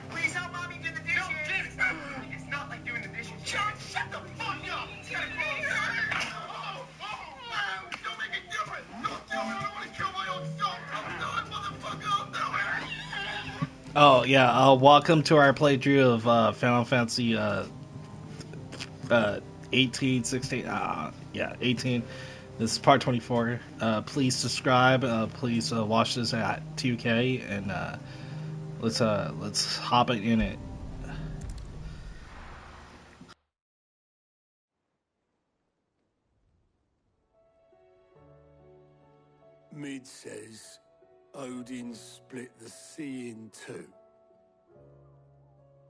Please help mommy do the dishes. No, Jim, it's not like doing the dishes. Shut the fuck up. It's gotta go. Don't make me do it. Don't do it. I don't want to kill my own son. I'm not, motherfucker. I'll do it. Oh yeah. Welcome to our playthrough of Final Fantasy 18, 16. Yeah, 18. This is part 24. Please subscribe. Please watch this at 2K, and let's hop it in it. Mid says Odin split the sea in two.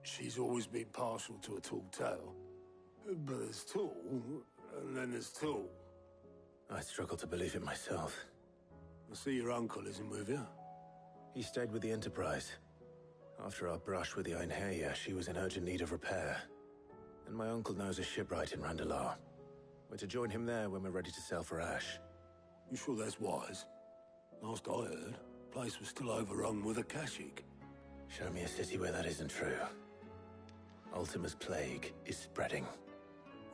She's always been partial to a tall tale. But there's tall, and then there's tall. I struggle to believe it myself. I see your uncle isn't with you. He stayed with the Enterprise. After our brush with the Einherja, she was in urgent need of repair. And my uncle knows a shipwright in Randalar. We're to join him there when we're ready to sail for Ash. You sure that's wise? Last I heard, the place was still overrun with Akashic. Show me a city where that isn't true. Ultima's plague is spreading.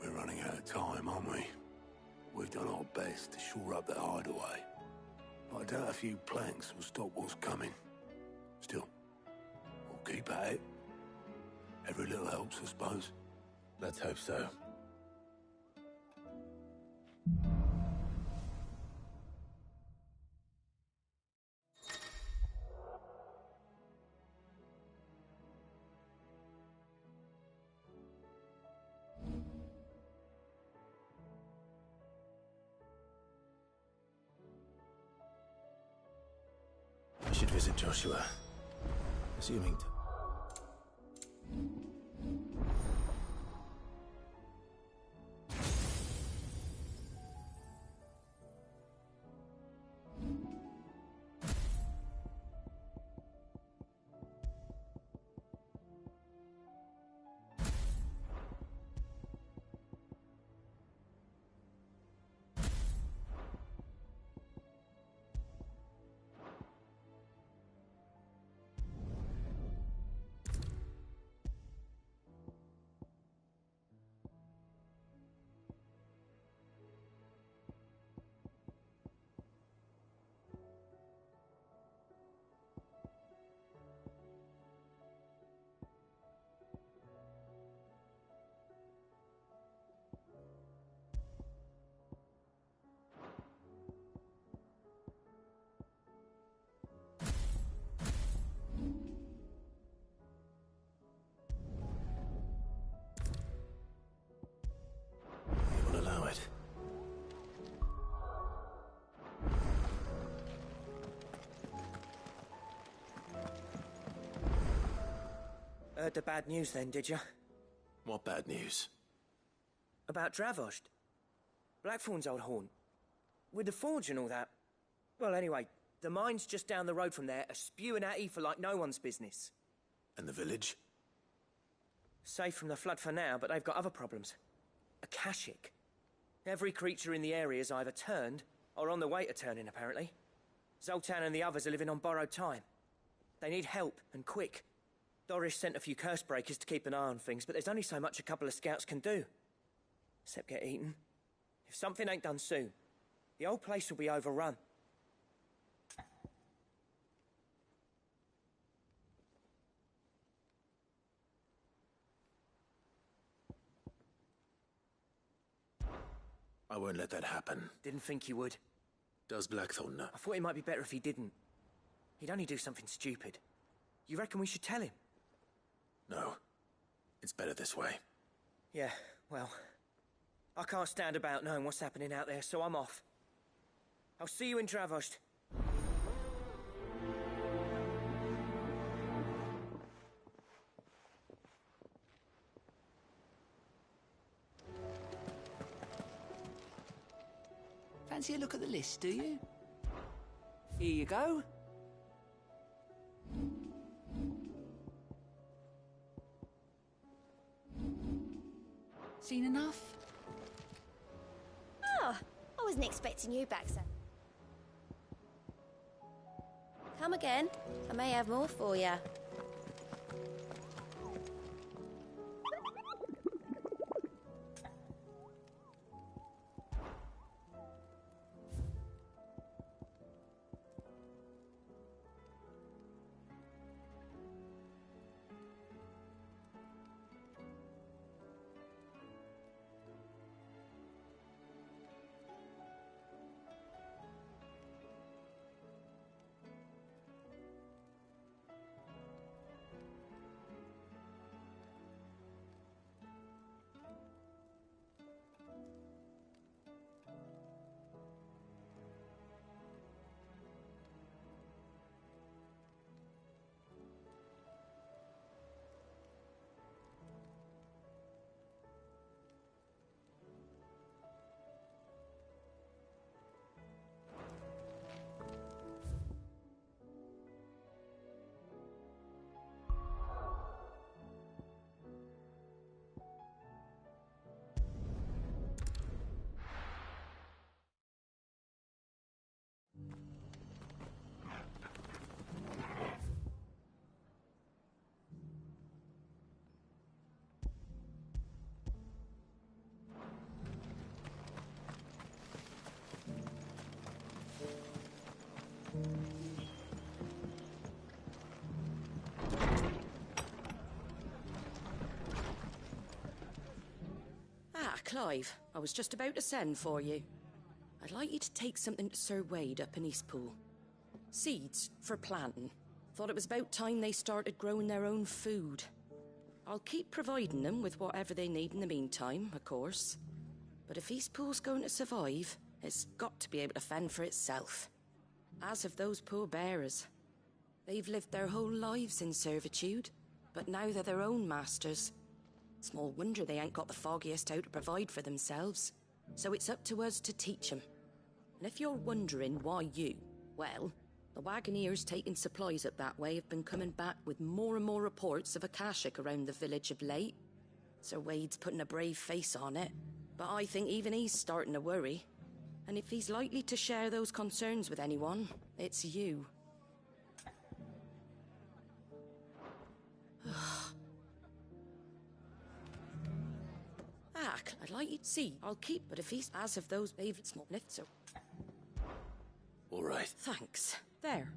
We're running out of time, aren't we? We've done our best to shore up that hideaway. But I doubt a few planks will stop what's coming. Still, we'll keep at it. Every little helps, I suppose. Let's hope so. I should visit Joshua. Assuming... Heard the bad news then, did you? What bad news? About Dravost. Blackthorn's old haunt. With the forge and all that. Well, anyway, the mines just down the road from there are spewing at Aoife like no one's business. And the village? Safe from the flood for now, but they've got other problems. Akashic. Every creature in the area is either turned or on the way to turning, apparently. Zoltan and the others are living on borrowed time. They need help, and quick. Doris sent a few curse breakers to keep an eye on things, but there's only so much a couple of scouts can do. Except get eaten. If something ain't done soon, the old place will be overrun. I won't let that happen. Didn't think you would. Does Blackthorn know? I thought it might be better if he didn't. He'd only do something stupid. You reckon we should tell him? No. It's better this way. Yeah, well... I can't stand about knowing what's happening out there, so I'm off. I'll see you in Dravost. Fancy a look at the list, do you? Here you go. Seen enough? Oh, I wasn't expecting you back, sir. Come again. I may have more for you. Ah, Clive, I was just about to send for you. I'd like you to take something to Sir Wade up in Eastpool. Seeds for planting. Thought it was about time they started growing their own food. I'll keep providing them with whatever they need in the meantime, of course. But if Eastpool's going to survive, it's got to be able to fend for itself. As have those poor bearers. They've lived their whole lives in servitude, but now they're their own masters. Small wonder they ain't got the foggiest how to provide for themselves. So it's up to us to teach them. And if you're wondering why you, well, the Wagoneers taking supplies up that way have been coming back with more and more reports of Akashic around the village of late. Sir Wade's putting a brave face on it, but I think even he's starting to worry. And if he's likely to share those concerns with anyone, it's you. Ah, I'd like you to see. I'll keep, but if he's as of those they've small so. All right. Thanks. There.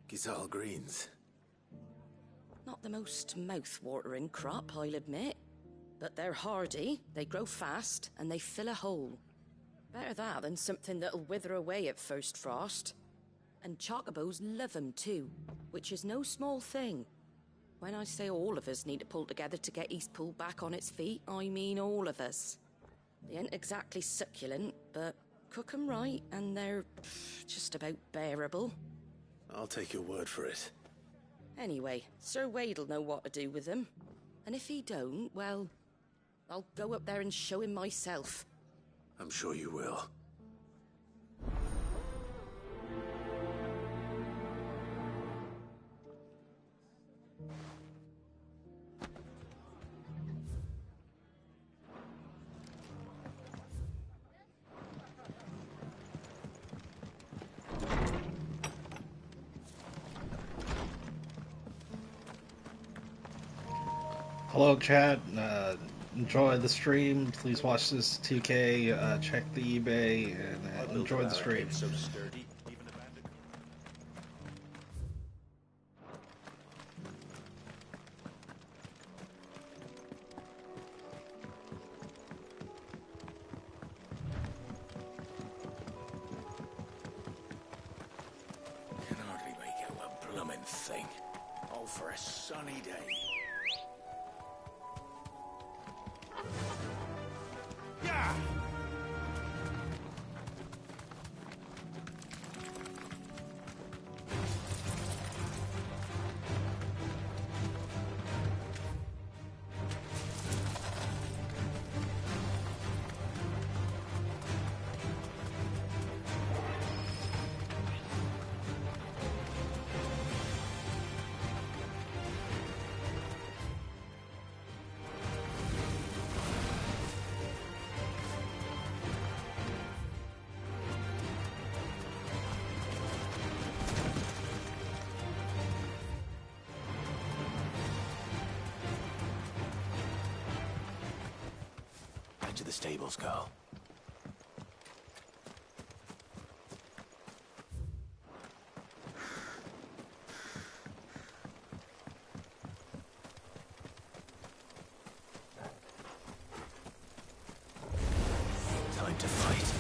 Gizal greens. Not the most mouth-watering crop, I'll admit. But they're hardy, they grow fast, and they fill a hole. Better that than something that'll wither away at first frost. And chocobos love 'em too, which is no small thing. When I say all of us need to pull together to get Eastpool back on its feet, I mean all of us. They ain't exactly succulent, but cook 'em right, and they're just about bearable. I'll take your word for it. Anyway, Sir Wade'll know what to do with them. And if he don't, well, I'll go up there and show him myself. I'm sure you will. Hello, chat. Enjoy the stream. Please watch this 2K. Check the eBay and enjoy the stream. So sturdy, even abandoned. Can hardly make out a bloomin' thing. All for a sunny day. Yeah! to the stables, girl. Time to fight.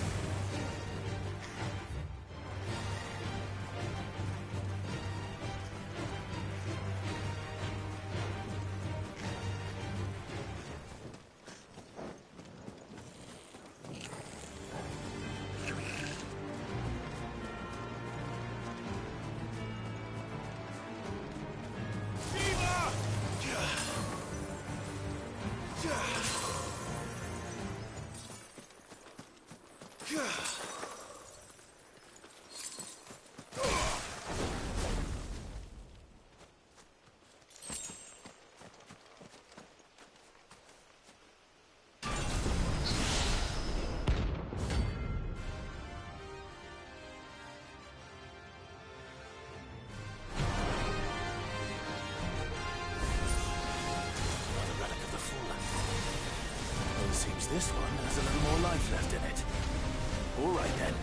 Seems this one has a little more life left in it. All right then.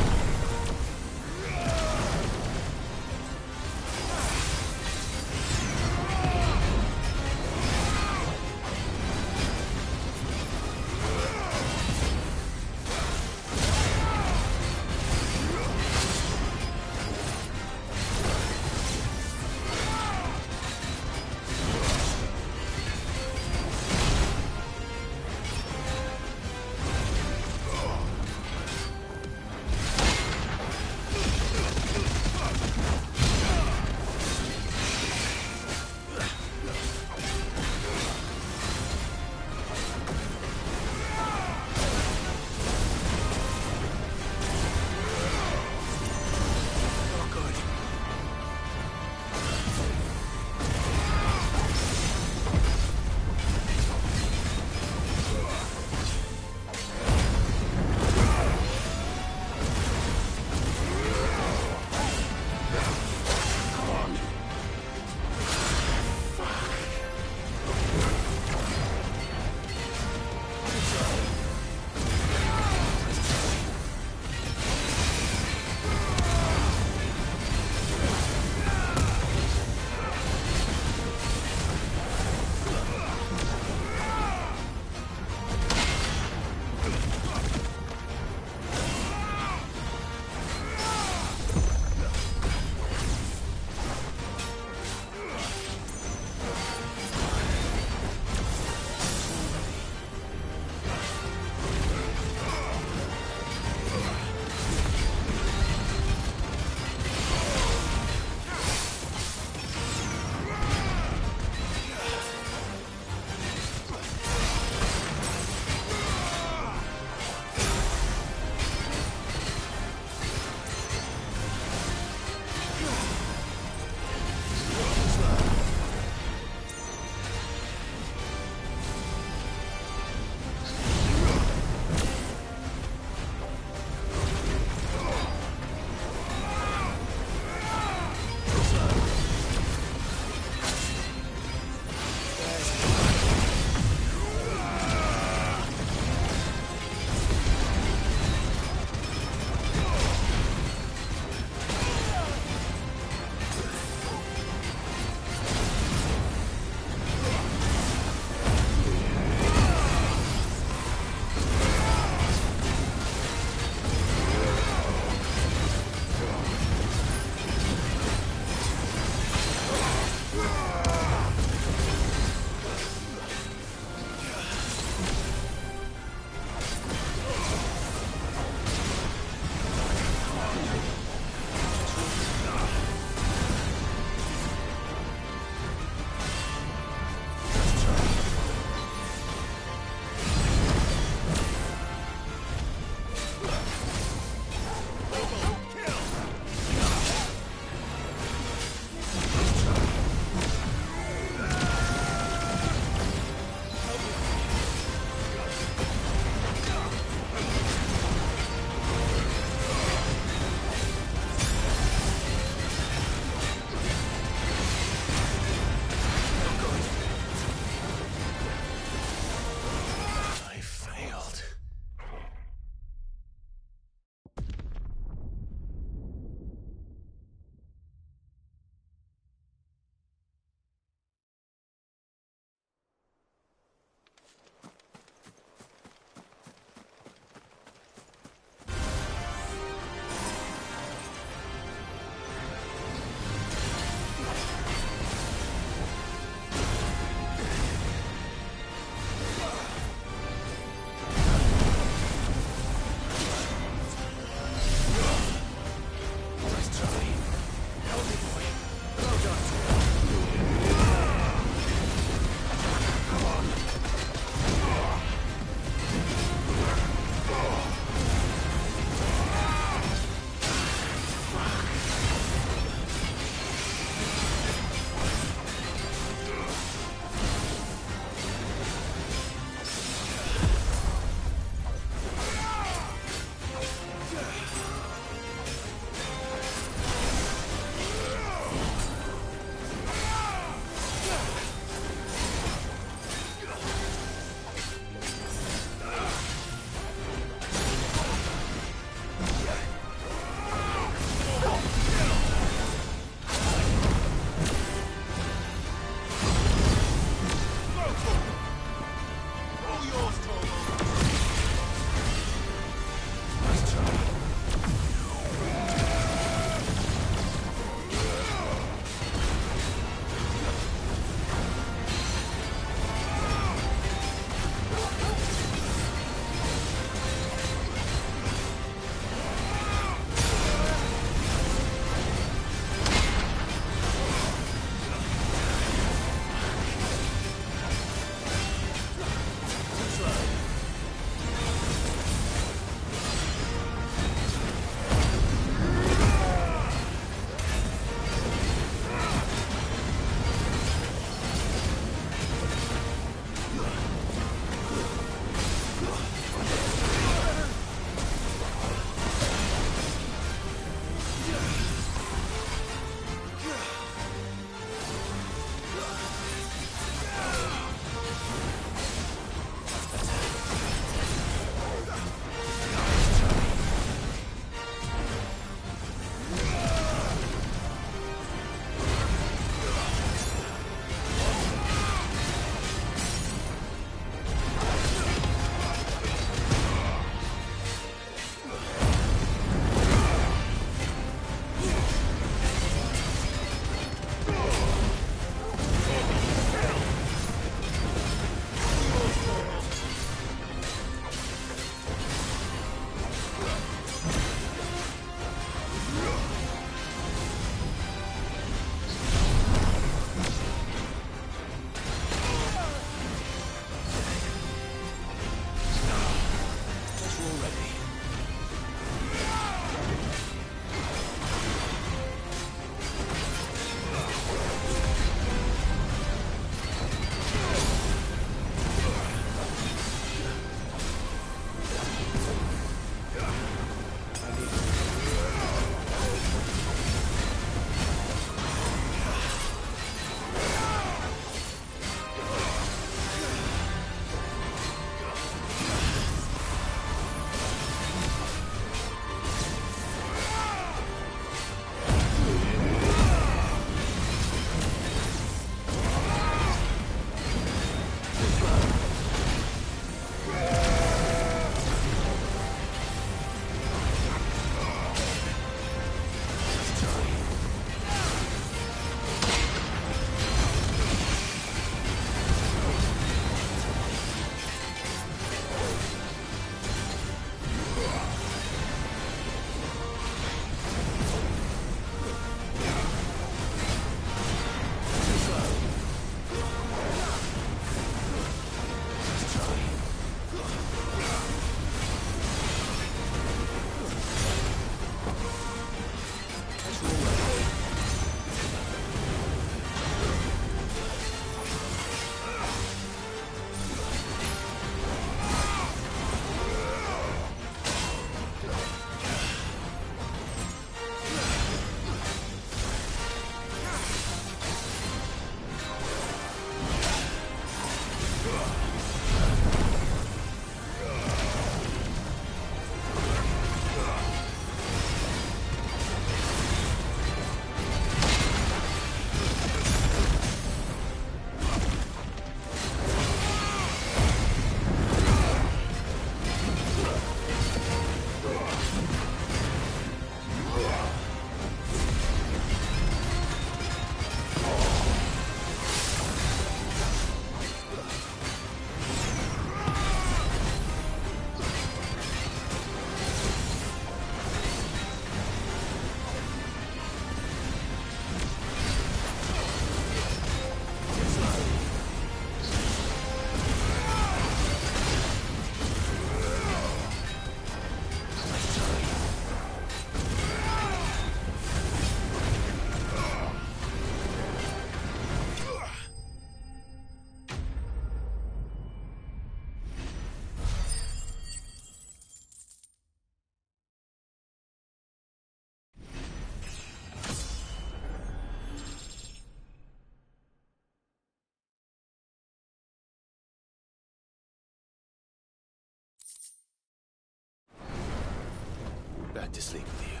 back to sleep with you.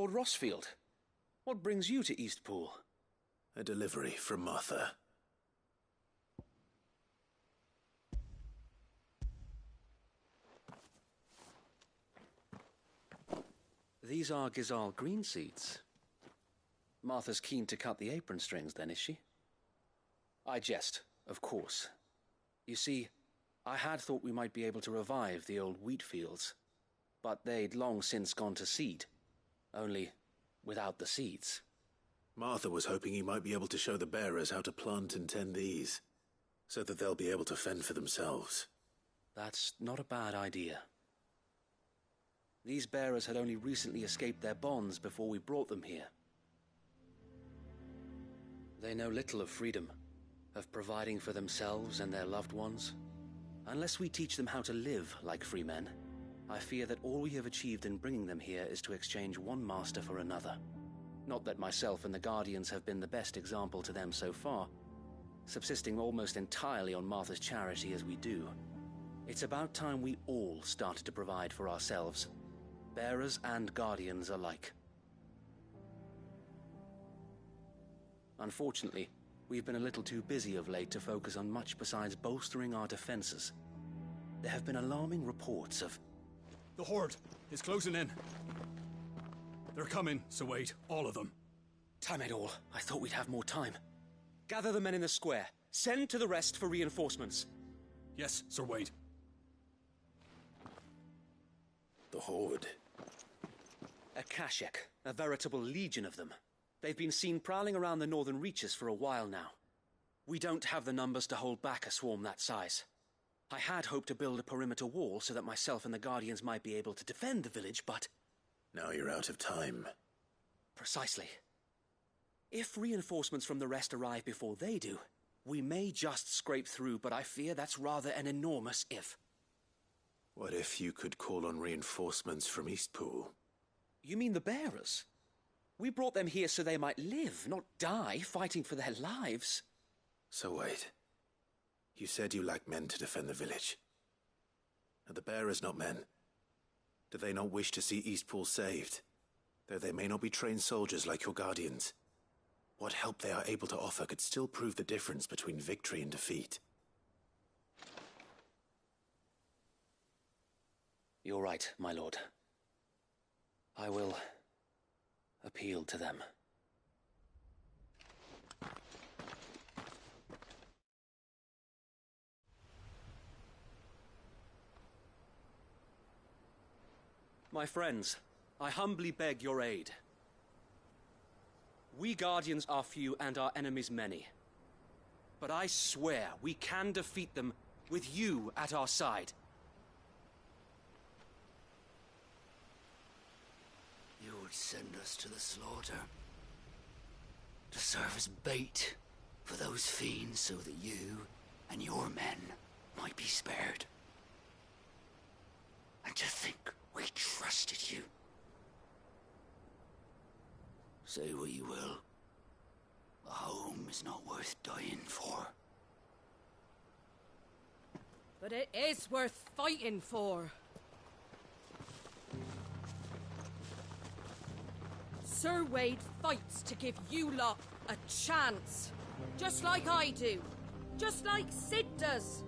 Lord Rossfield. What brings you to Eastpool? A delivery from Martha. These are Gizal green seeds. Martha's keen to cut the apron strings, then, is she? I jest, of course. You see, I had thought we might be able to revive the old wheat fields, but they'd long since gone to seed, only without the seeds. Martha was hoping you might be able to show the bearers how to plant and tend these, so that they'll be able to fend for themselves. That's not a bad idea. These bearers had only recently escaped their bonds before we brought them here. They know little of freedom, of providing for themselves and their loved ones. Unless we teach them how to live like free men, I fear that all we have achieved in bringing them here is to exchange one master for another. Not that myself and the Guardians have been the best example to them so far, subsisting almost entirely on Martha's charity as we do. It's about time we all started to provide for ourselves, bearers and Guardians alike. Unfortunately, we've been a little too busy of late to focus on much besides bolstering our defenses. There have been alarming reports of... The Horde is closing in. They're coming, so wait, all of them. Time it all. I thought we'd have more time. Gather the men in the square. Send to the rest for reinforcements. Yes, Sir Wade. The Horde. A Kashek, a veritable legion of them. They've been seen prowling around the northern reaches for a while now. We don't have the numbers to hold back a swarm that size. I had hoped to build a perimeter wall so that myself and the Guardians might be able to defend the village, but... Now you're out of time. Precisely. If reinforcements from the rest arrive before they do, we may just scrape through, but I fear that's rather an enormous if. What if you could call on reinforcements from Eastpool? You mean the bearers? We brought them here so they might live, not die, fighting for their lives. So wait. You said you lack men to defend the village. Are the bearers not men? Do they not wish to see Eastpool saved? Though they may not be trained soldiers like your Guardians. What help they are able to offer could still prove the difference between victory and defeat. You're right, my lord. I will appeal to them. My friends, I humbly beg your aid. We Guardians are few and our enemies many. But I swear we can defeat them with you at our side. You would send us to the slaughter, to serve as bait for those fiends so that you and your men might be spared. And to think we trusted you. Say what you will, a home is not worth dying for. But it is worth fighting for. Sir Wade fights to give you lot a chance. Just like I do. Just like Sid does.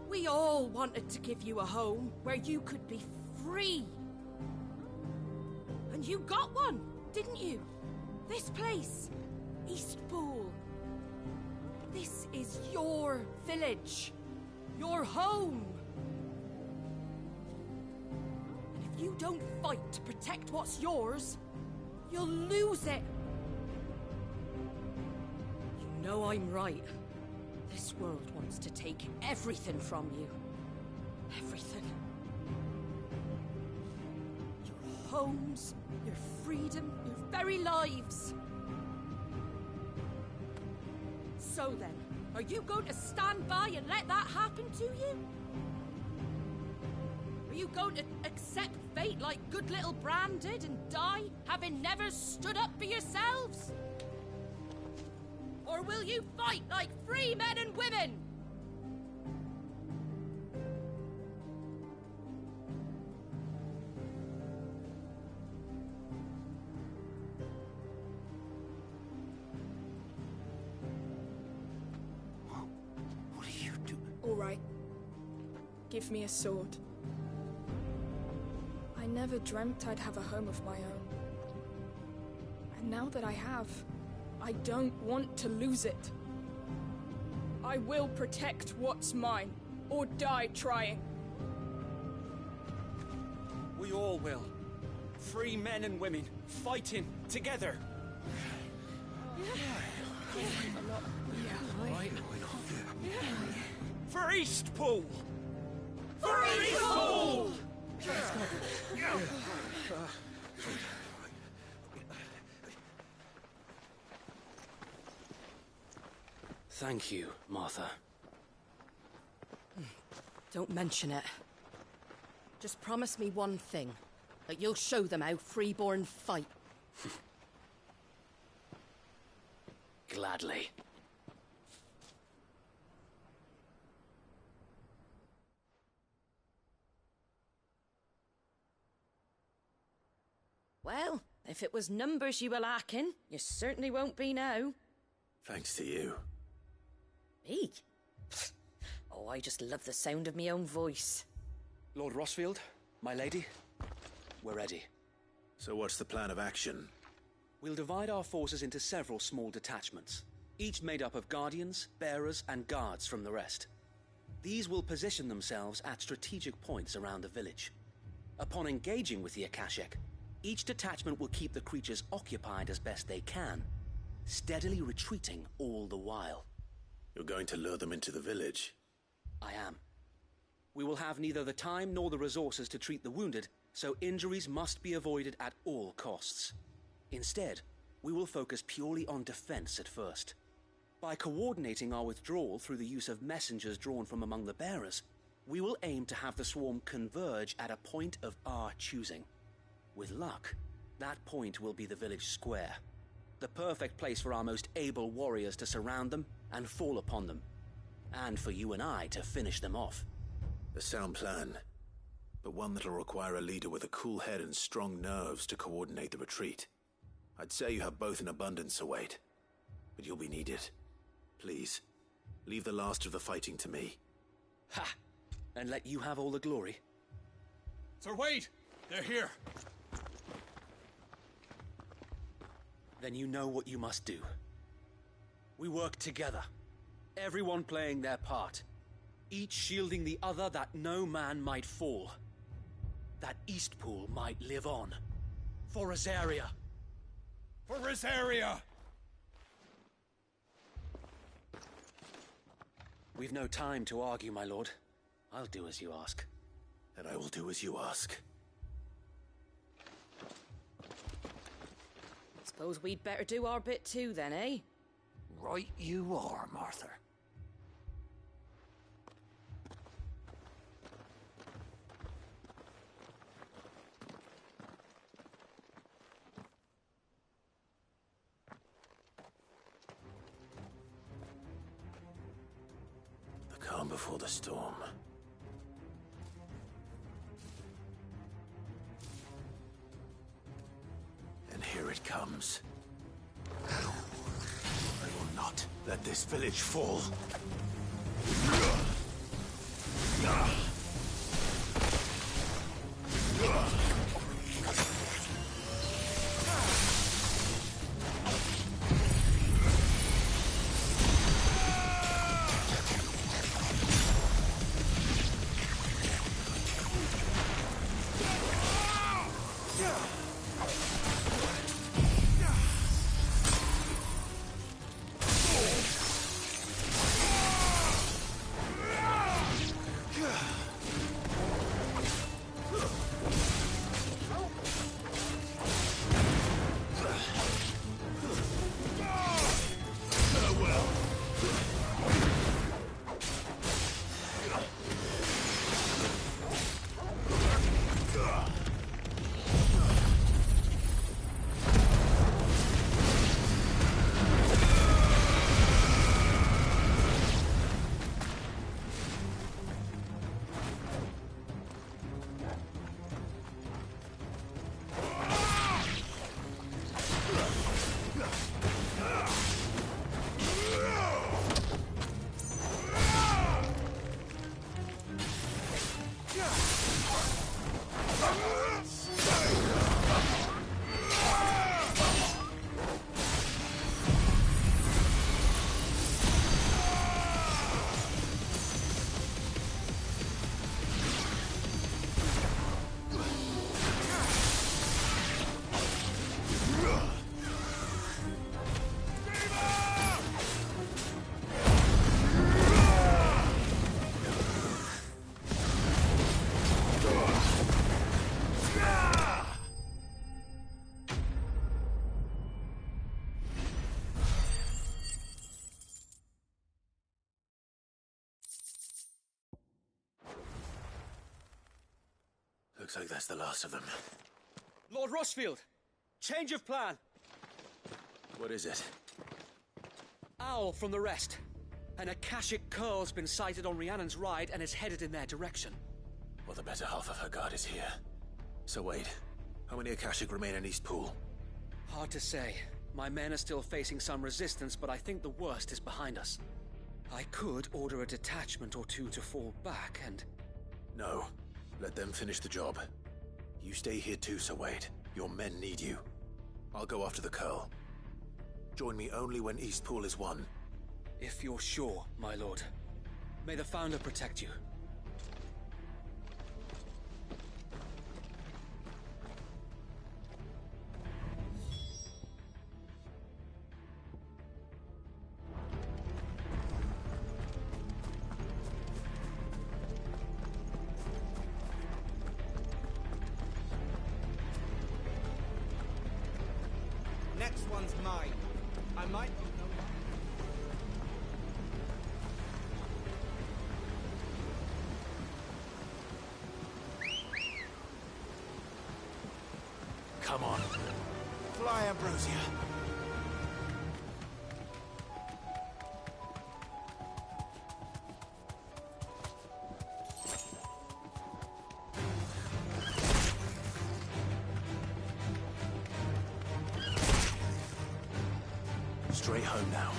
We all wanted to give you a home where you could be free. And you got one, didn't you? This place, Eastpool. This is your village. Your home. And if you don't fight to protect what's yours, you'll lose it. You know I'm right. This world wants to take everything from you. Everything. Your homes, your freedom, your very lives. So then, are you going to stand by and let that happen to you? Are you going to accept fate like good little Bran did and die, having never stood up for yourselves? Or will you fight like free men and women? give me a sword. I never dreamt I'd have a home of my own. And now that I have, I don't want to lose it. I will protect what's mine, or die trying. We all will. Free men and women, fighting together. For Eastpool! For Eastpool! Thank you, Martha. Don't mention it. Just promise me one thing. That you'll show them how freeborn fight. Gladly. Well, if it was numbers you were lacking, you certainly won't be now. Thanks to you. Me? Oh, I just love the sound of my own voice. Lord Rossfield, my lady, we're ready. So what's the plan of action? We'll divide our forces into several small detachments, each made up of guardians, bearers, and guards from the rest. These will position themselves at strategic points around the village. Upon engaging with the Akashic, each detachment will keep the creatures occupied as best they can, steadily retreating all the while. You're going to lure them into the village? I am. We will have neither the time nor the resources to treat the wounded, so injuries must be avoided at all costs. Instead, we will focus purely on defense at first. By coordinating our withdrawal through the use of messengers drawn from among the bearers, we will aim to have the swarm converge at a point of our choosing. With luck, that point will be the village square, the perfect place for our most able warriors to surround them and fall upon them, and for you and I to finish them off. A sound plan, but one that'll require a leader with a cool head and strong nerves to coordinate the retreat. I'd say you have both in abundance, Sir Wade, but you'll be needed. Please, leave the last of the fighting to me. Ha! And let you have all the glory? Sir Wade! They're here! Then you know what you must do. We work together, everyone playing their part, each shielding the other that no man might fall, that Eastpool might live on. For Rosaria! For Rosaria! We've no time to argue, my lord. I'll do as you ask. And I will do as you ask. Suppose we'd better do our bit too then, eh? Right you are, Martha. The calm before the storm. And here it comes. I will not let this village fall. Looks like that's the last of them. Lord Rossfield! Change of plan! What is it? Owl from the rest. An Akashic Curl's been sighted on Rhiannon's ride and is headed in their direction. Well, the better half of her guard is here. So wait, how many Akashic remain in East Pool? Hard to say. My men are still facing some resistance, but I think the worst is behind us. I could order a detachment or two to fall back and... No. Let them finish the job. You stay here too, Sir Wade. Your men need you. I'll go after the Curl. Join me only when East Pool is won. If you're sure, my lord. May the Founder protect you. Next one's mine. I might... Come on. Fly, Ambrosia. Straight home now.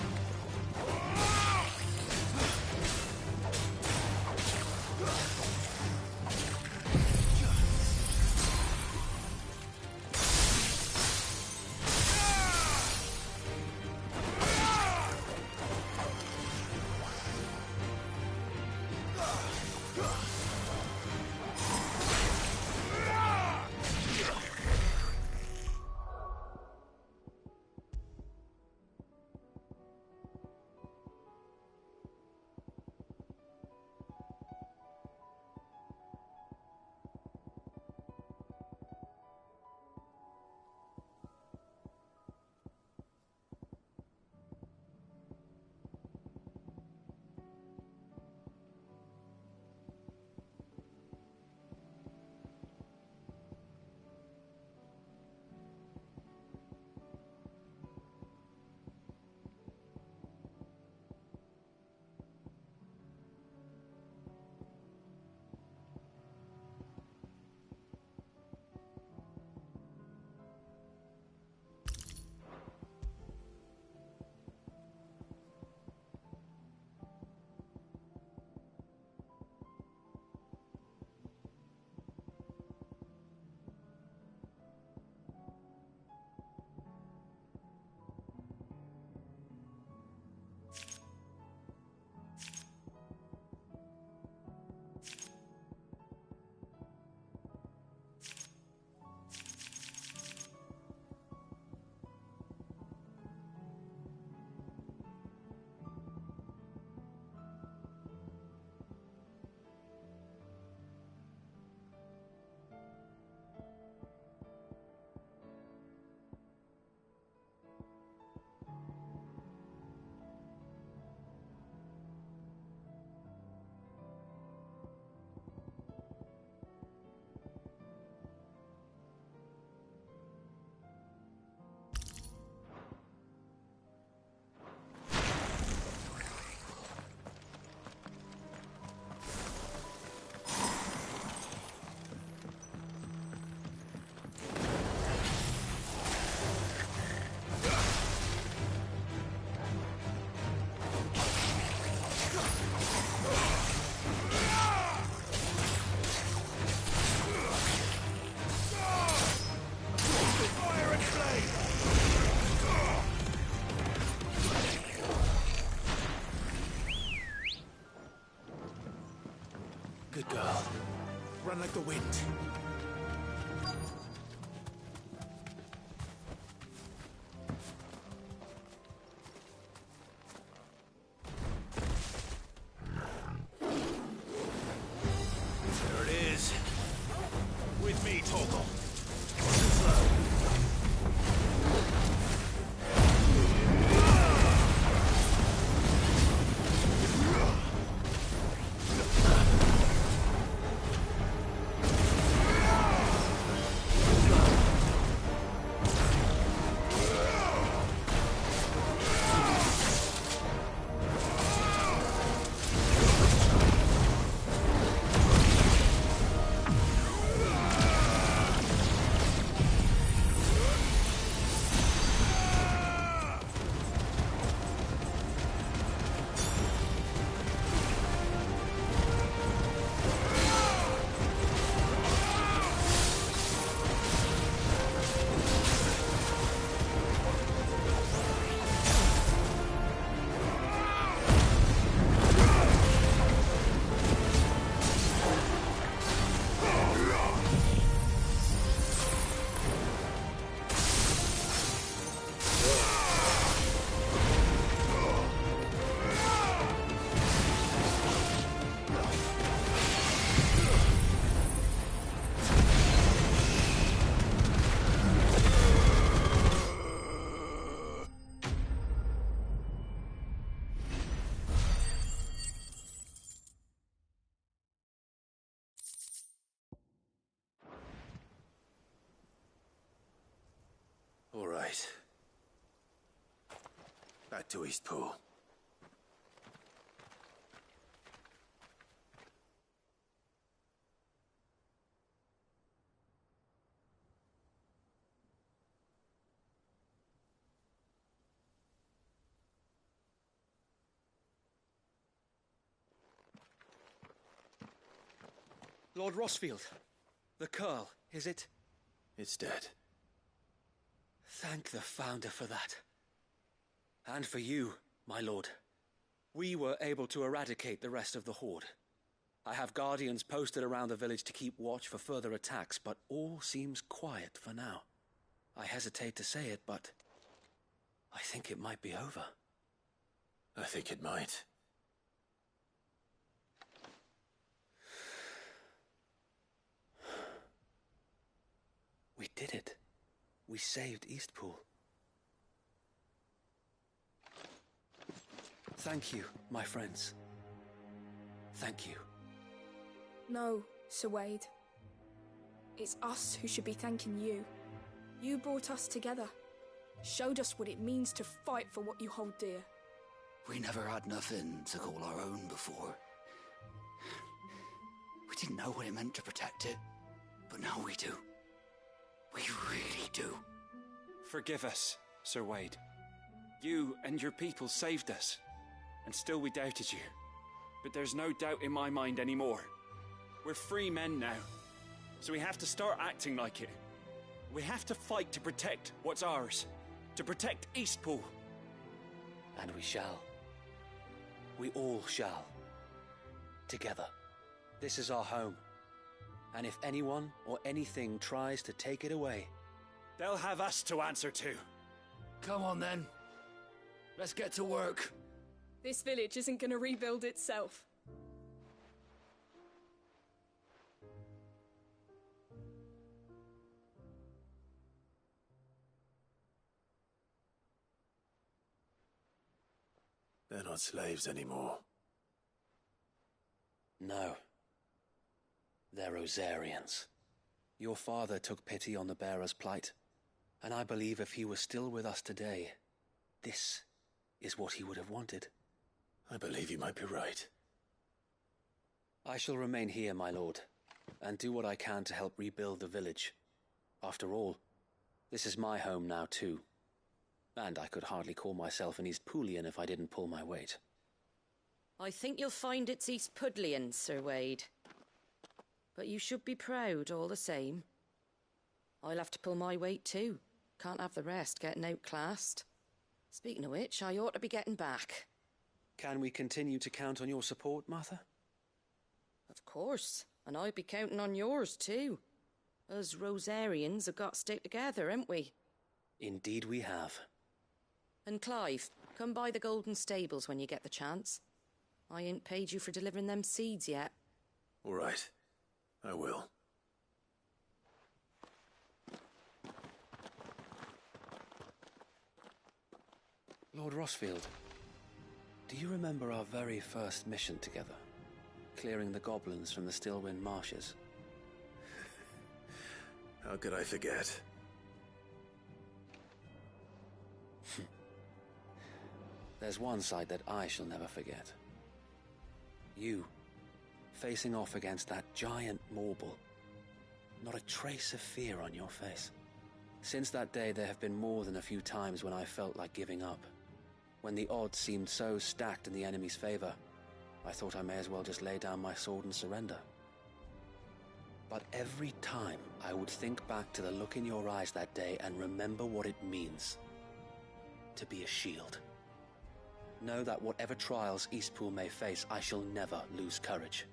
Good girl. Run like the wind. There it is. With me, Torgal. Slow. Back to Eastpool. Lord Rossfield, the Curl, is it? It's dead. Thank the Founder for that. And for you, my lord. We were able to eradicate the rest of the Horde. I have guardians posted around the village to keep watch for further attacks, but all seems quiet for now. I hesitate to say it, but I think it might be over. I think it might. We did it. We saved Eastpool. Thank you, my friends. Thank you. No, Sir Wade. It's us who should be thanking you. You brought us together. Showed us what it means to fight for what you hold dear. We never had nothing to call our own before. We didn't know what it meant to protect it, but now we do. We really do. Forgive us, Sir Wade. You and your people saved us, and still we doubted you. But there's no doubt in my mind anymore. We're free men now, so we have to start acting like it. We have to fight to protect what's ours, to protect Eastpool. And we shall. We all shall. Together. This is our home. And if anyone or anything tries to take it away, they'll have us to answer to. Come on then. Let's get to work. This village isn't gonna rebuild itself. They're not slaves anymore. No. They're Rosarians. Your father took pity on the bearer's plight, and I believe if he was still with us today, this is what he would have wanted. I believe you might be right. I shall remain here, my lord, and do what I can to help rebuild the village. After all, this is my home now too. And I could hardly call myself an Eastpoolian if I didn't pull my weight. I think you'll find it's Eastpudlian, Sir Wade. But you should be proud all the same. I'll have to pull my weight too. Can't have the rest getting outclassed. Speaking of which, I ought to be getting back. Can we continue to count on your support, Martha? Of course, and I'll be counting on yours too. Us Rosarians have got to stick together, haven't we? Indeed we have. And Clive, come by the Golden Stables when you get the chance. I ain't paid you for delivering them seeds yet. All right. I will. Lord Rossfield, do you remember our very first mission together? Clearing the goblins from the Stillwind Marshes? How could I forget? There's one sight that I shall never forget. You, facing off against that giant Morble. Not a trace of fear on your face. Since that day, there have been more than a few times when I felt like giving up. When the odds seemed so stacked in the enemy's favor, I thought I may as well just lay down my sword and surrender. But every time I would think back to the look in your eyes that day and remember what it means to be a shield. Know that whatever trials Eastpool may face, I shall never lose courage.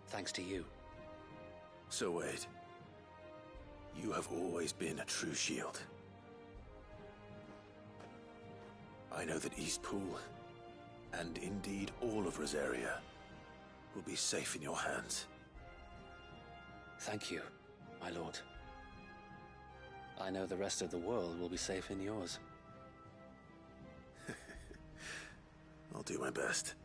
Thanks to you. So Wade, you have always been a true shield. I know that Eastpool, and indeed all of Rosaria, will be safe in your hands. Thank you, my lord. I know the rest of the world will be safe in yours. I'll do my best.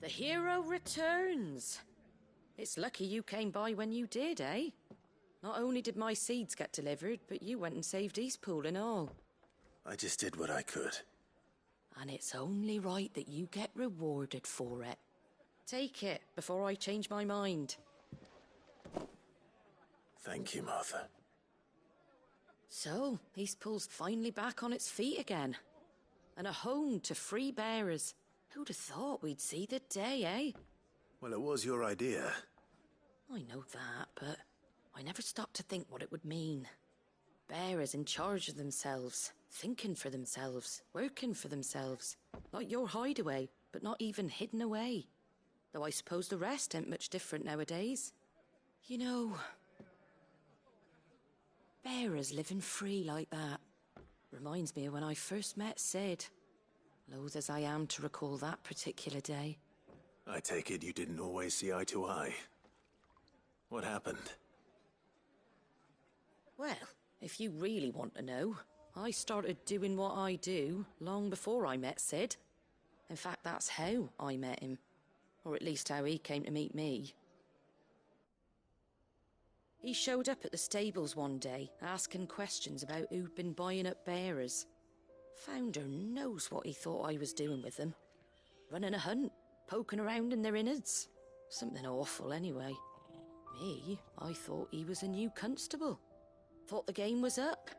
The hero returns. It's lucky you came by when you did, eh? Not only did my seeds get delivered, but you went and saved Eastpool and all. I just did what I could. And it's only right that you get rewarded for it. Take it before I change my mind. Thank you, Martha. So, Eastpool's finally back on its feet again. And a home to free bearers. Who'd have thought we'd see the day, eh? Well, it was your idea. I know that, but I never stopped to think what it would mean. Bearers in charge of themselves, thinking for themselves, working for themselves. Like your hideaway, but not even hidden away. Though I suppose the rest ain't much different nowadays. You know, bearers living free like that reminds me of when I first met Sid. Loath as I am to recall that particular day. I take it you didn't always see eye to eye. What happened? Well, if you really want to know, I started doing what I do long before I met Sid. In fact, that's how I met him. Or at least how he came to meet me. He showed up at the stables one day, asking questions about who'd been buying up bearers. Founder knows what he thought I was doing with them. Running a hunt, poking around in their innards. Something awful anyway. Me, I thought he was a new constable. Thought the game was up.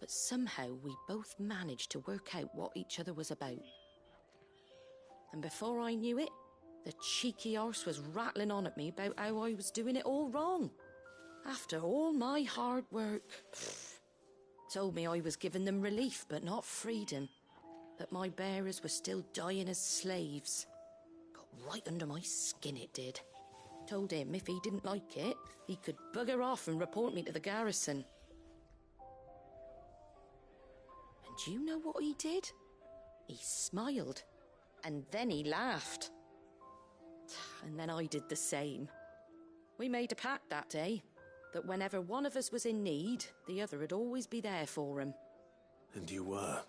But somehow we both managed to work out what each other was about. And before I knew it, the cheeky arse was rattling on at me about how I was doing it all wrong. After all my hard work. Told me I was giving them relief but not freedom. That my bearers were still dying as slaves. Got right under my skin, it did. Told him if he didn't like it, he could bugger off and report me to the garrison. And do you know what he did? He smiled. And then he laughed. And then I did the same. We made a pact that day, that whenever one of us was in need, the other would always be there for him. And you were?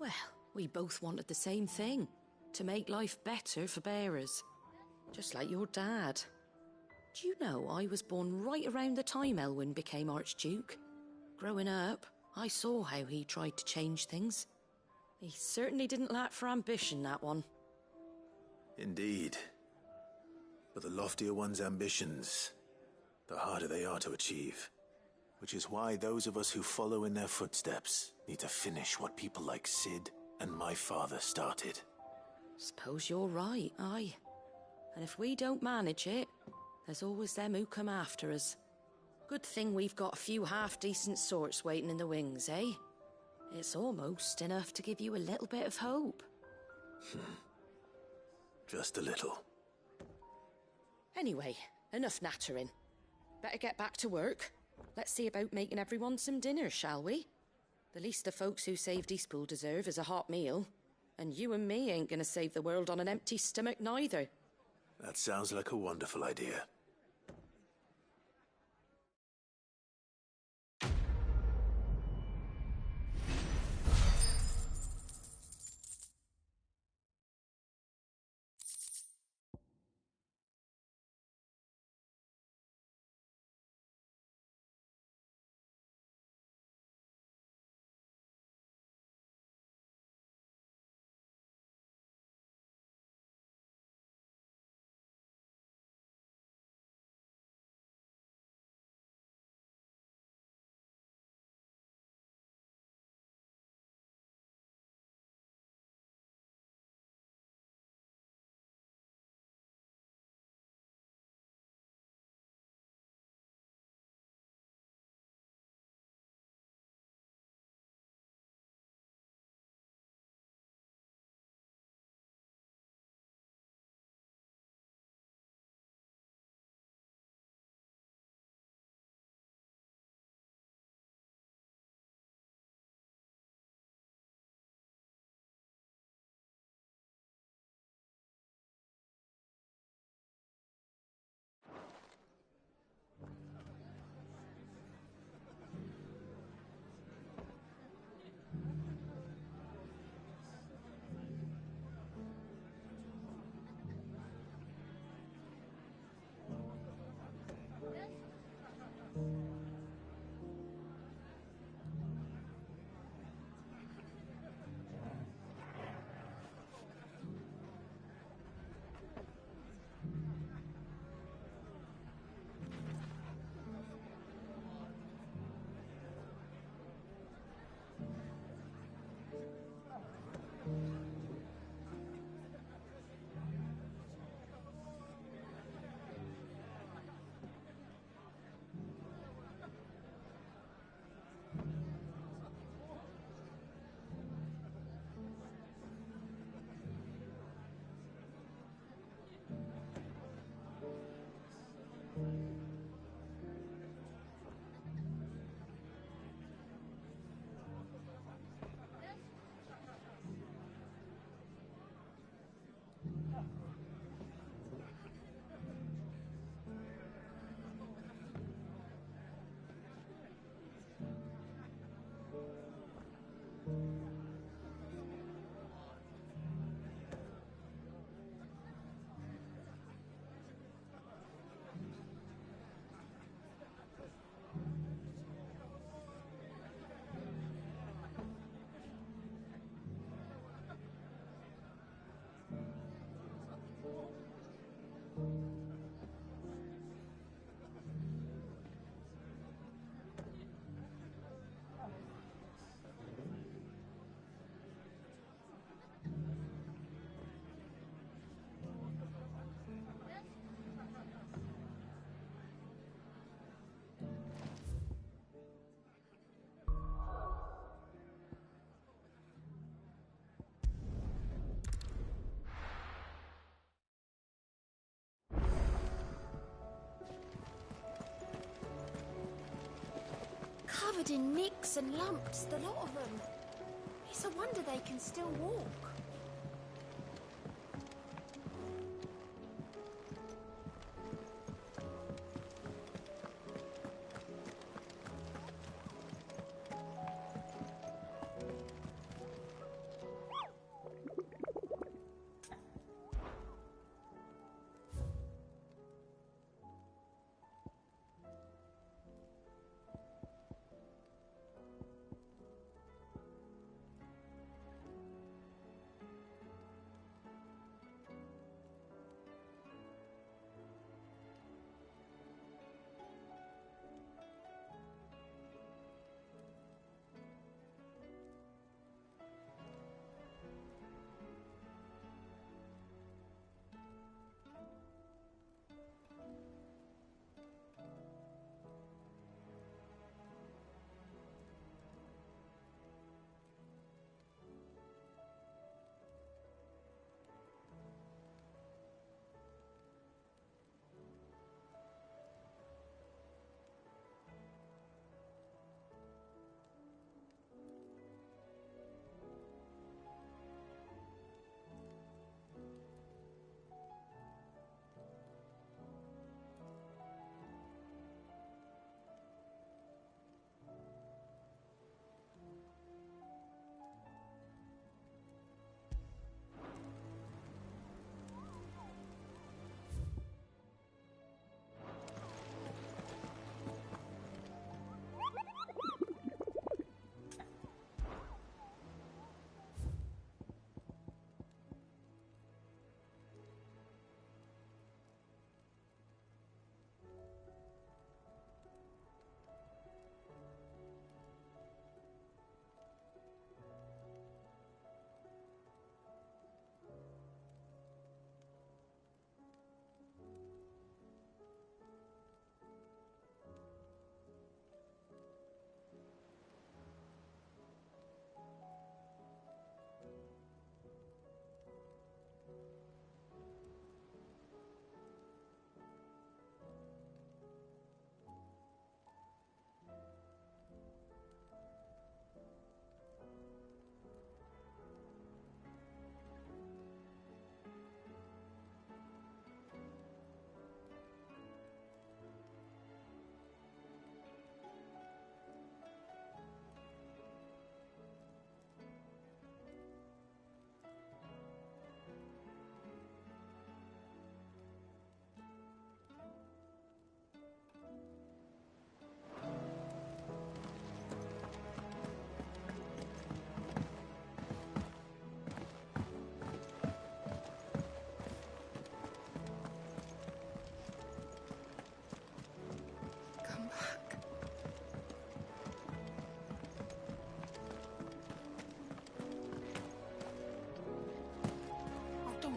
Well, we both wanted the same thing. To make life better for bearers. Just like your dad. Do you know I was born right around the time Elwyn became Archduke? Growing up, I saw how he tried to change things. He certainly didn't lack for ambition, that one. Indeed. But the loftier one's ambitions, the harder they are to achieve. Which is why those of us who follow in their footsteps need to finish what people like Sid and my father started. Suppose you're right, aye. And if we don't manage it, there's always them who come after us. Good thing we've got a few half-decent sorts waiting in the wings, eh? It's almost enough to give you a little bit of hope. Just a little. Anyway, enough nattering. Better get back to work. Let's see about making everyone some dinner, shall we? The least the folks who saved Eastpool deserve is a hot meal. And you and me ain't gonna save the world on an empty stomach neither. That sounds like a wonderful idea. Covered in nicks and lumps, the lot of them. It's a wonder they can still walk.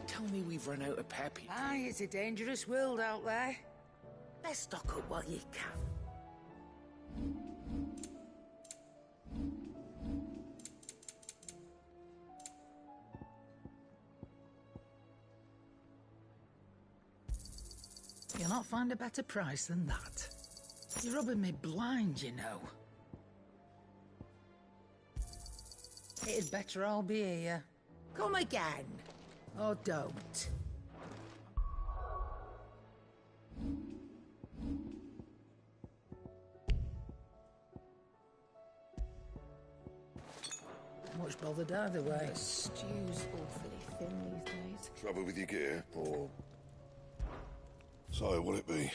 Tell me we've run out of peppy. Aye, it's a dangerous world out there. Let's stock up what you can. You'll not find a better price than that. You're rubbing me blind, you know. It'd better all be here. Come again. Or don't. Much bothered either way. The stew's awfully thin these days. Trouble with your gear, or... So, what'll it be?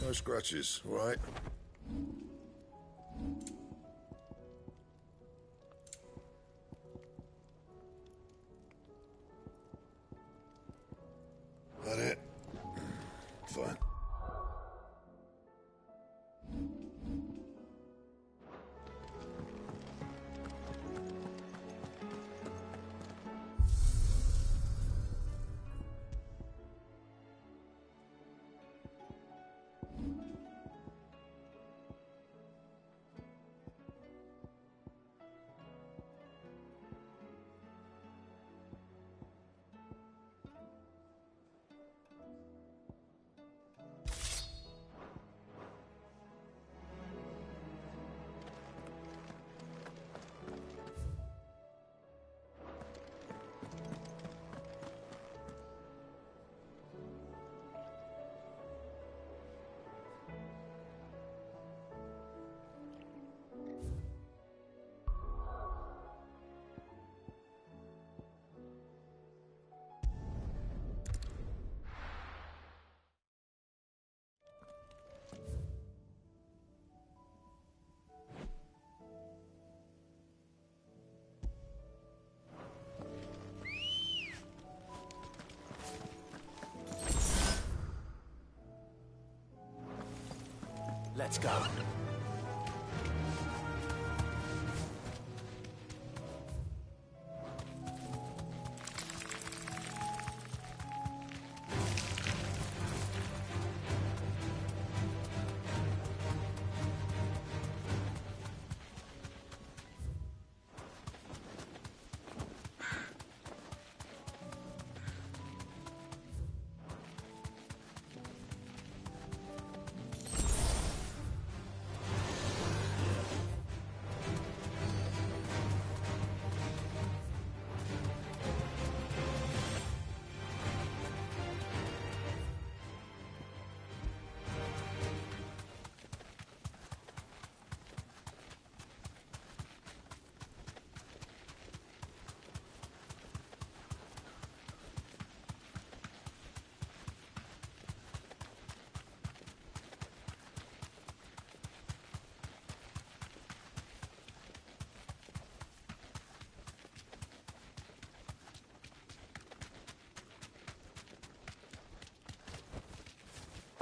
No scratches, all right? That it? Fine. Let's go.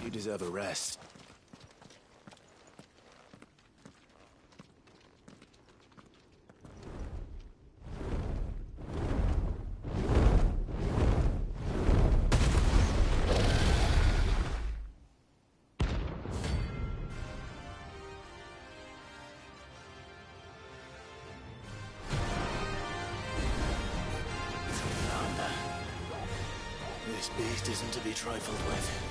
You deserve a rest. This beast isn't to be trifled with.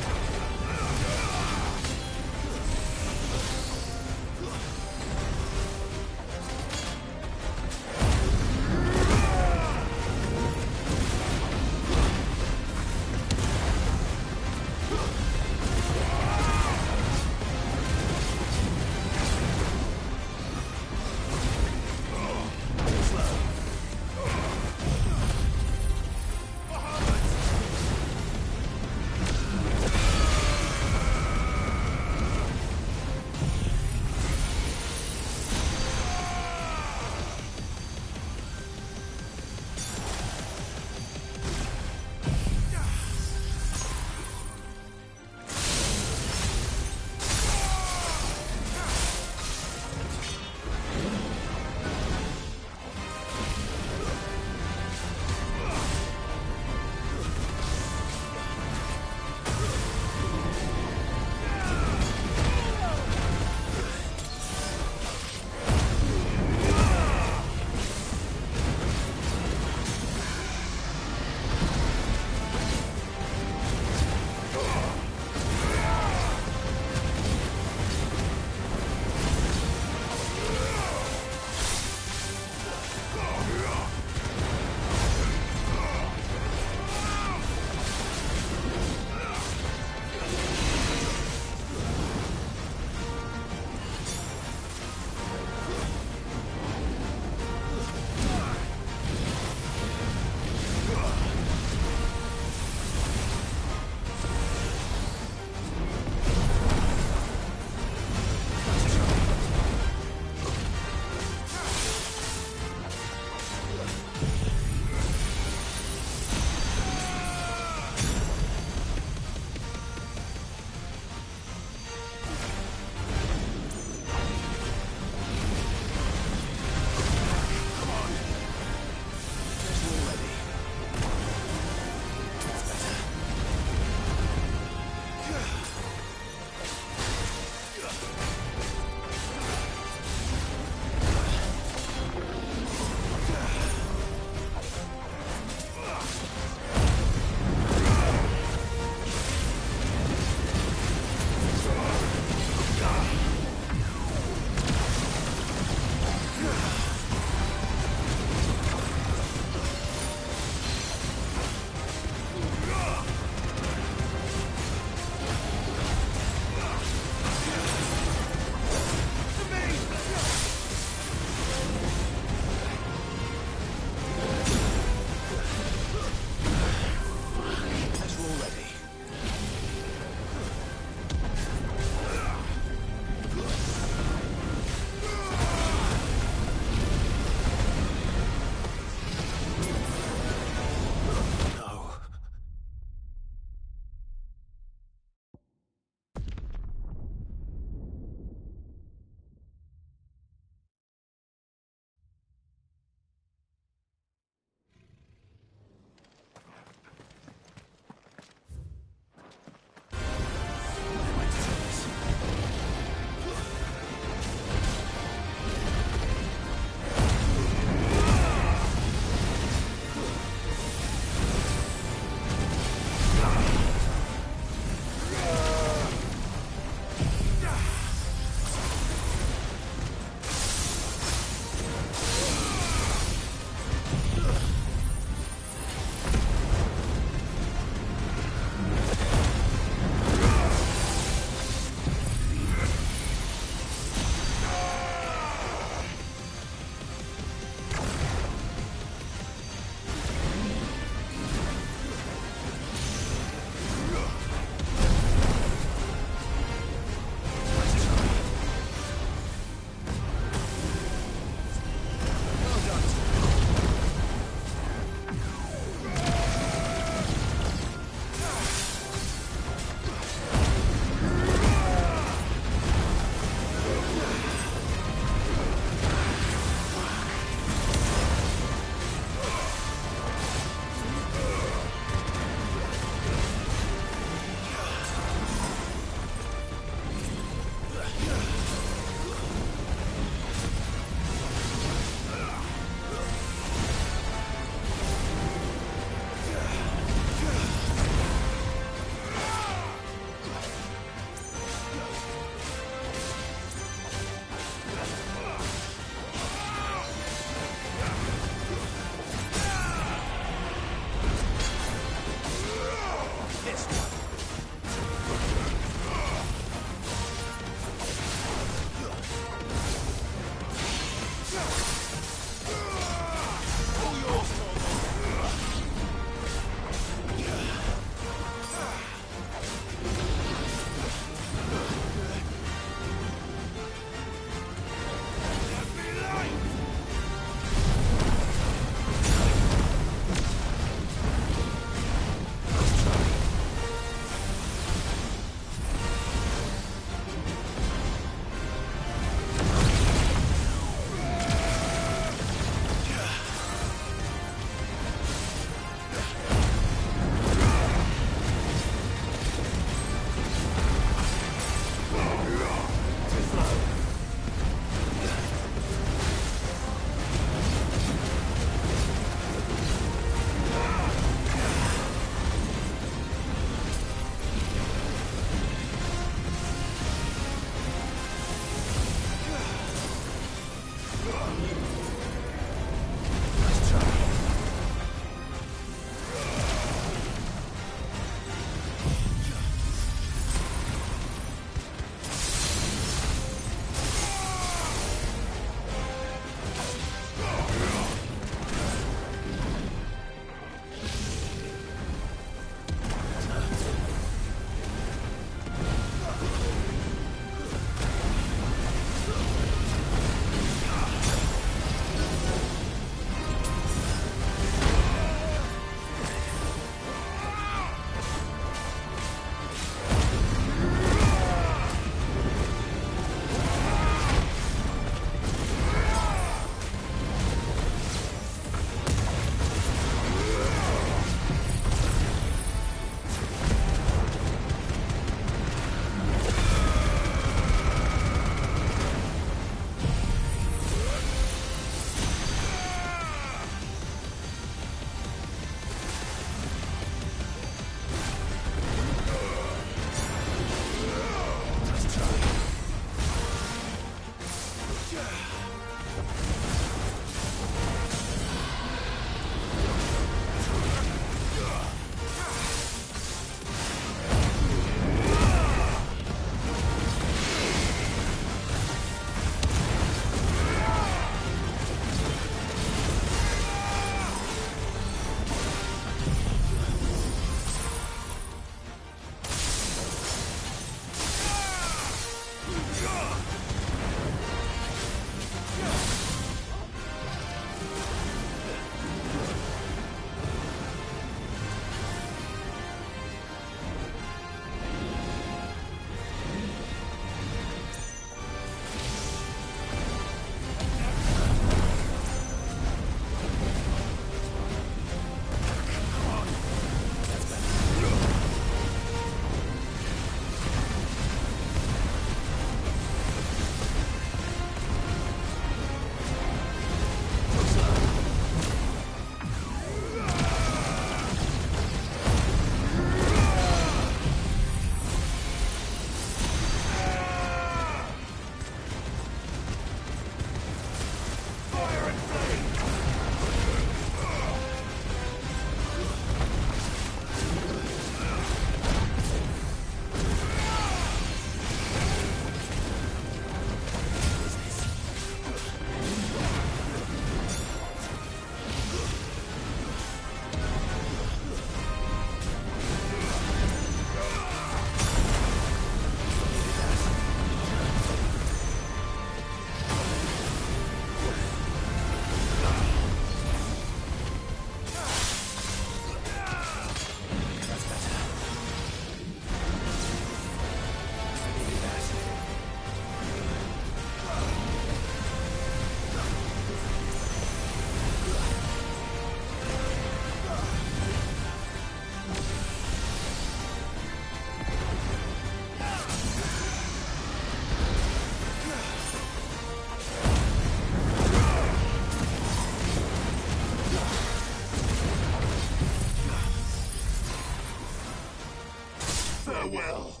Farewell.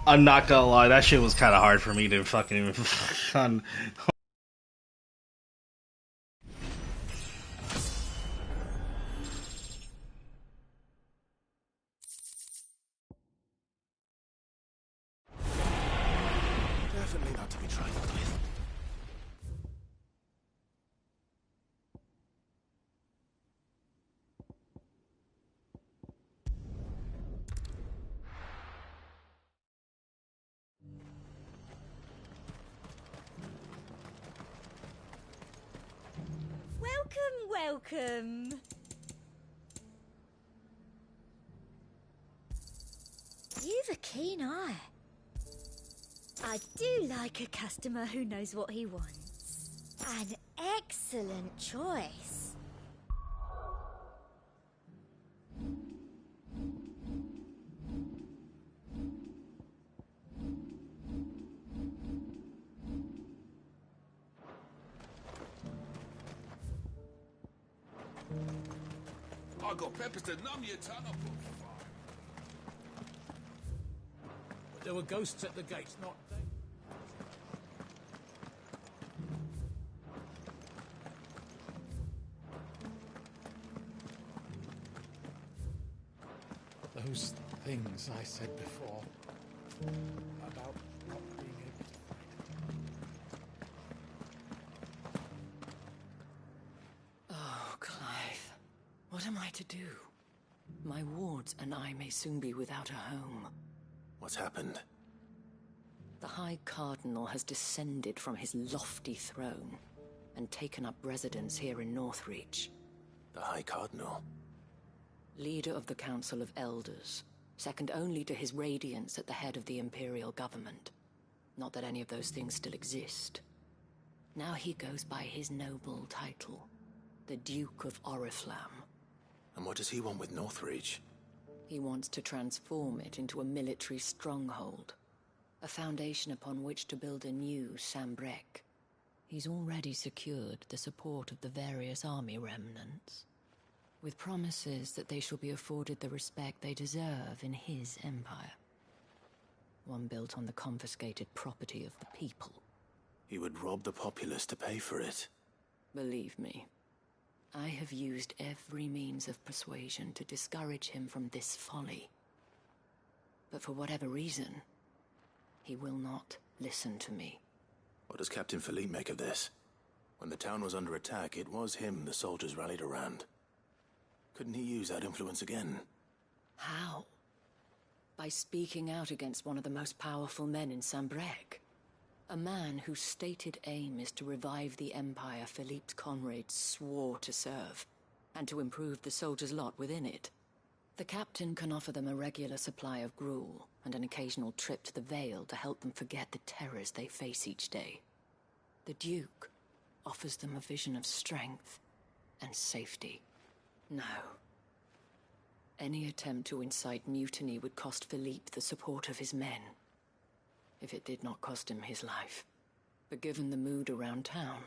I'm not gonna lie, that shit was kind of hard for me to fucking. Definitely not to be trifled with. Welcome. You've a keen eye. I do like a customer who knows what he wants. An excellent choice. I got peppers to numb your tongue up. There were ghosts at the gates, not... Those things I said before about not being able to fight. Oh, Clive. What am I to do? My wards and I may soon be without a home. What's happened? The High Cardinal has descended from his lofty throne and taken up residence here in Northreach. The High Cardinal? Leader of the Council of Elders, second only to his Radiance at the head of the Imperial government. Not that any of those things still exist. Now he goes by his noble title, the Duke of Oriflamme. And what does he want with Northreach? He wants to transform it into a military stronghold, a foundation upon which to build a new Sambrec. He's already secured the support of the various army remnants, with promises that they shall be afforded the respect they deserve in his empire. One built on the confiscated property of the people. He would rob the populace to pay for it. Believe me, I have used every means of persuasion to discourage him from this folly. But for whatever reason, he will not listen to me. What does Captain Philippe make of this? When the town was under attack, it was him the soldiers rallied around. Couldn't he use that influence again? How? By speaking out against one of the most powerful men in Sambrec. A man whose stated aim is to revive the empire Philippe's comrades swore to serve, and to improve the soldiers' lot within it. The captain can offer them a regular supply of gruel, and an occasional trip to the Vale to help them forget the terrors they face each day. The Duke offers them a vision of strength and safety. No. Any attempt to incite mutiny would cost Philippe the support of his men, if it did not cost him his life. But given the mood around town,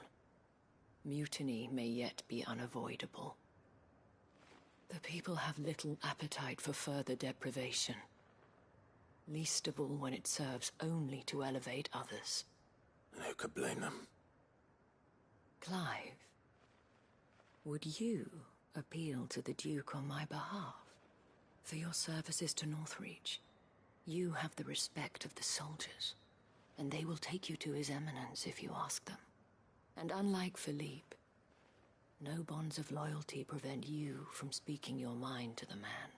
mutiny may yet be unavoidable. The people have little appetite for further deprivation, least of all when it serves only to elevate others. And who could blame them? Clive, would you appeal to the Duke on my behalf? For your services to Northreach, you have the respect of the soldiers, and they will take you to His Eminence if you ask them. And unlike Philippe, no bonds of loyalty prevent you from speaking your mind to the man.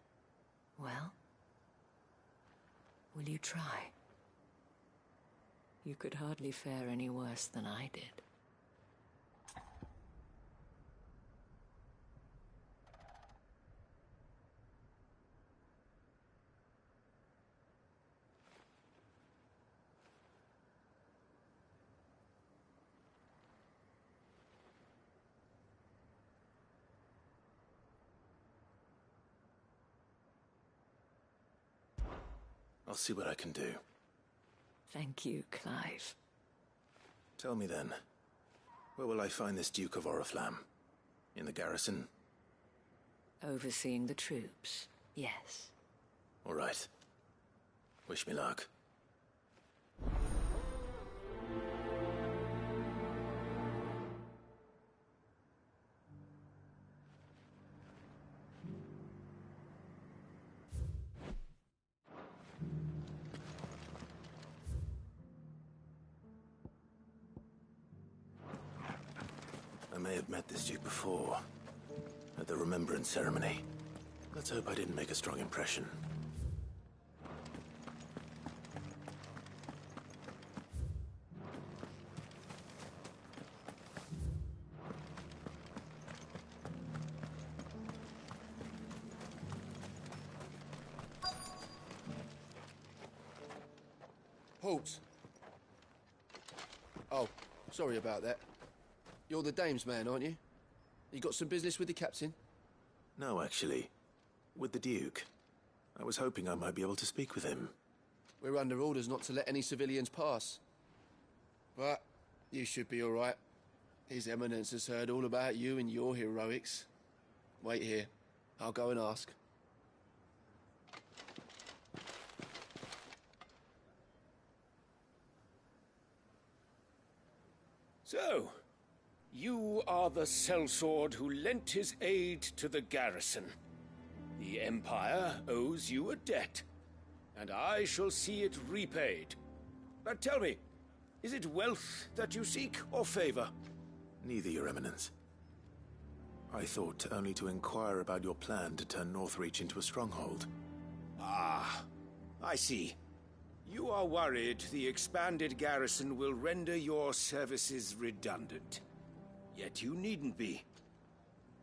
Well, will you try? You could hardly fare any worse than I did. I'll see what I can do. Thank you, Clive. Tell me then, where will I find this Duke of Oriflamme? In the garrison? Overseeing the troops. Yes. All right. Wish me luck. I may have met this duke before, at the Remembrance Ceremony. Let's hope I didn't make a strong impression. Halt! Oh, sorry about that. You're the dame's man, aren't you? You got some business with the captain? No, actually. With the Duke. I was hoping I might be able to speak with him. We're under orders not to let any civilians pass. But you should be all right. His Eminence has heard all about you and your heroics. Wait here. I'll go and ask. So, you are the sellsword who lent his aid to the garrison. The Empire owes you a debt, and I shall see it repaid. But tell me, is it wealth that you seek, or favor? Neither, Your Eminence. I thought only to inquire about your plan to turn Northreach into a stronghold. Ah, I see. You are worried the expanded garrison will render your services redundant. Yet you needn't be.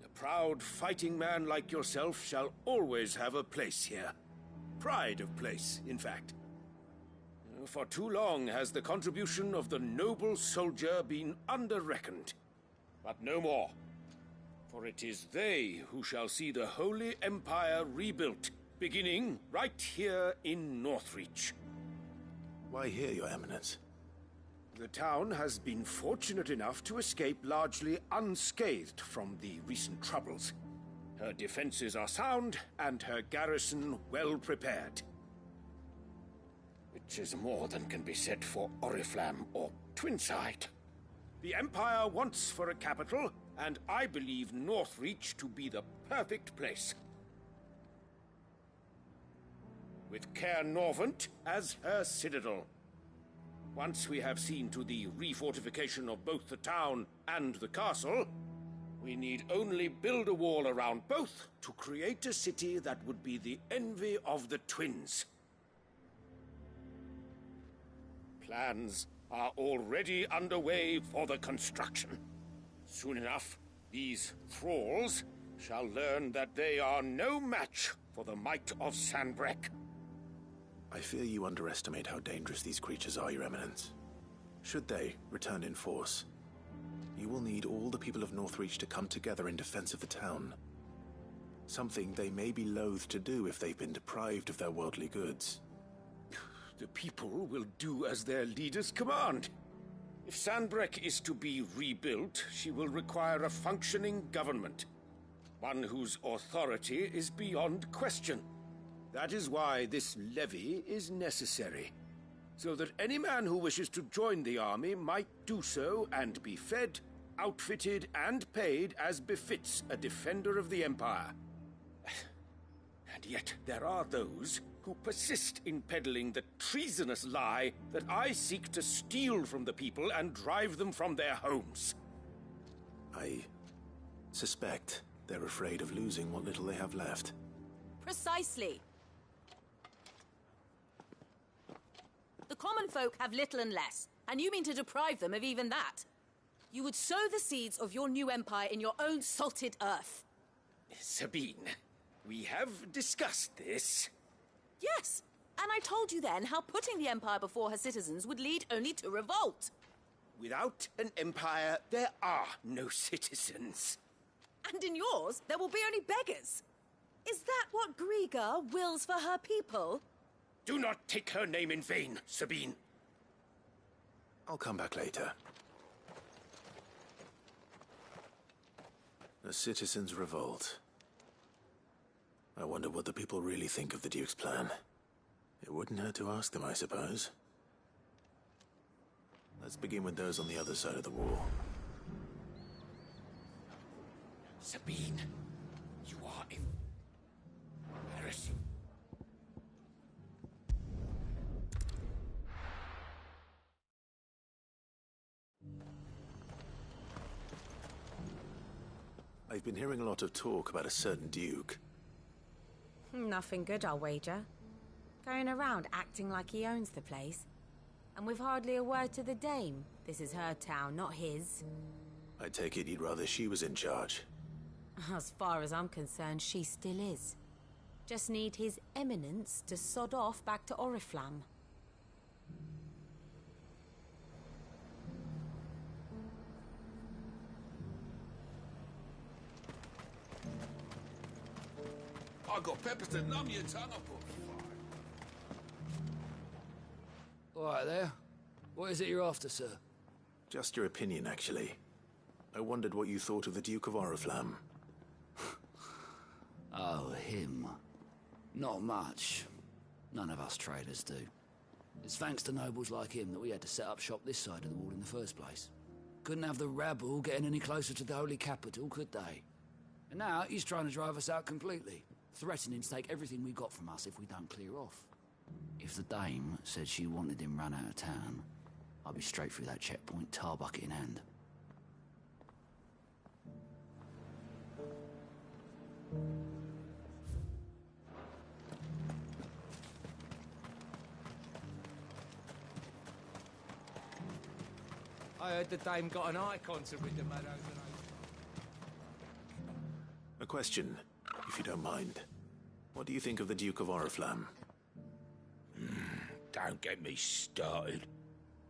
A proud fighting man like yourself shall always have a place here. Pride of place, in fact. For too long has the contribution of the noble soldier been under-reckoned. But no more. For it is they who shall see the Holy Empire rebuilt, beginning right here in Northreach. Why here, Your Eminence? The town has been fortunate enough to escape largely unscathed from the recent troubles. Her defenses are sound, and her garrison well prepared. Which is more than can be said for Oriflamme or Twinside. The Empire wants for a capital, and I believe Northreach to be the perfect place. With Caer Norvent as her citadel. Once we have seen to the refortification of both the town and the castle, we need only build a wall around both to create a city that would be the envy of the twins. Plans are already underway for the construction. Soon enough, these thralls shall learn that they are no match for the might of Sanbreque. I fear you underestimate how dangerous these creatures are, Your Eminence. Should they return in force, you will need all the people of Northreach to come together in defense of the town. Something they may be loath to do if they've been deprived of their worldly goods. The people will do as their leaders command. If Sanbreque is to be rebuilt, she will require a functioning government. One whose authority is beyond question. That is why this levy is necessary, so that any man who wishes to join the army might do so and be fed, outfitted, and paid as befits a defender of the Empire. And yet there are those who persist in peddling the treasonous lie that I seek to steal from the people and drive them from their homes. I suspect they're afraid of losing what little they have left. Precisely. The common folk have little and less, and you mean to deprive them of even that. You would sow the seeds of your new empire in your own salted earth. Sabine, we have discussed this. Yes, and I told you then how putting the empire before her citizens would lead only to revolt. Without an empire, there are no citizens. And in yours, there will be only beggars. Is that what Griga wills for her people? Do not take her name in vain, Sabine. I'll come back later. The citizens revolt. I wonder what the people really think of the Duke's plan. It wouldn't hurt to ask them, I suppose. Let's begin with those on the other side of the wall. Sabine, you are embarrassing. I've been hearing a lot of talk about a certain Duke. Nothing good, I'll wager. Going around acting like he owns the place. And with hardly a word to the dame. This is her town, not his. I take it you'd rather she was in charge. As far as I'm concerned, she still is. Just need his eminence to sod off back to Oriflamme. I got peppers to numb your tongue up. All right there. What is it you're after, sir? Just your opinion, actually. I wondered what you thought of the Duke of Oriflamme. Oh, him. Not much. None of us traders do. It's thanks to nobles like him that we had to set up shop this side of the wall in the first place. Couldn't have the rabble getting any closer to the holy capital, could they? And now he's trying to drive us out completely, threatening to take everything we got from us if we don't clear off. If the dame said she wanted him run out of town, I'd be straight through that checkpoint, tar bucket in hand. I heard the dame got an icon to rid the meadows and A question, if you don't mind. What do you think of the Duke of Oriflamme? Don't get me started.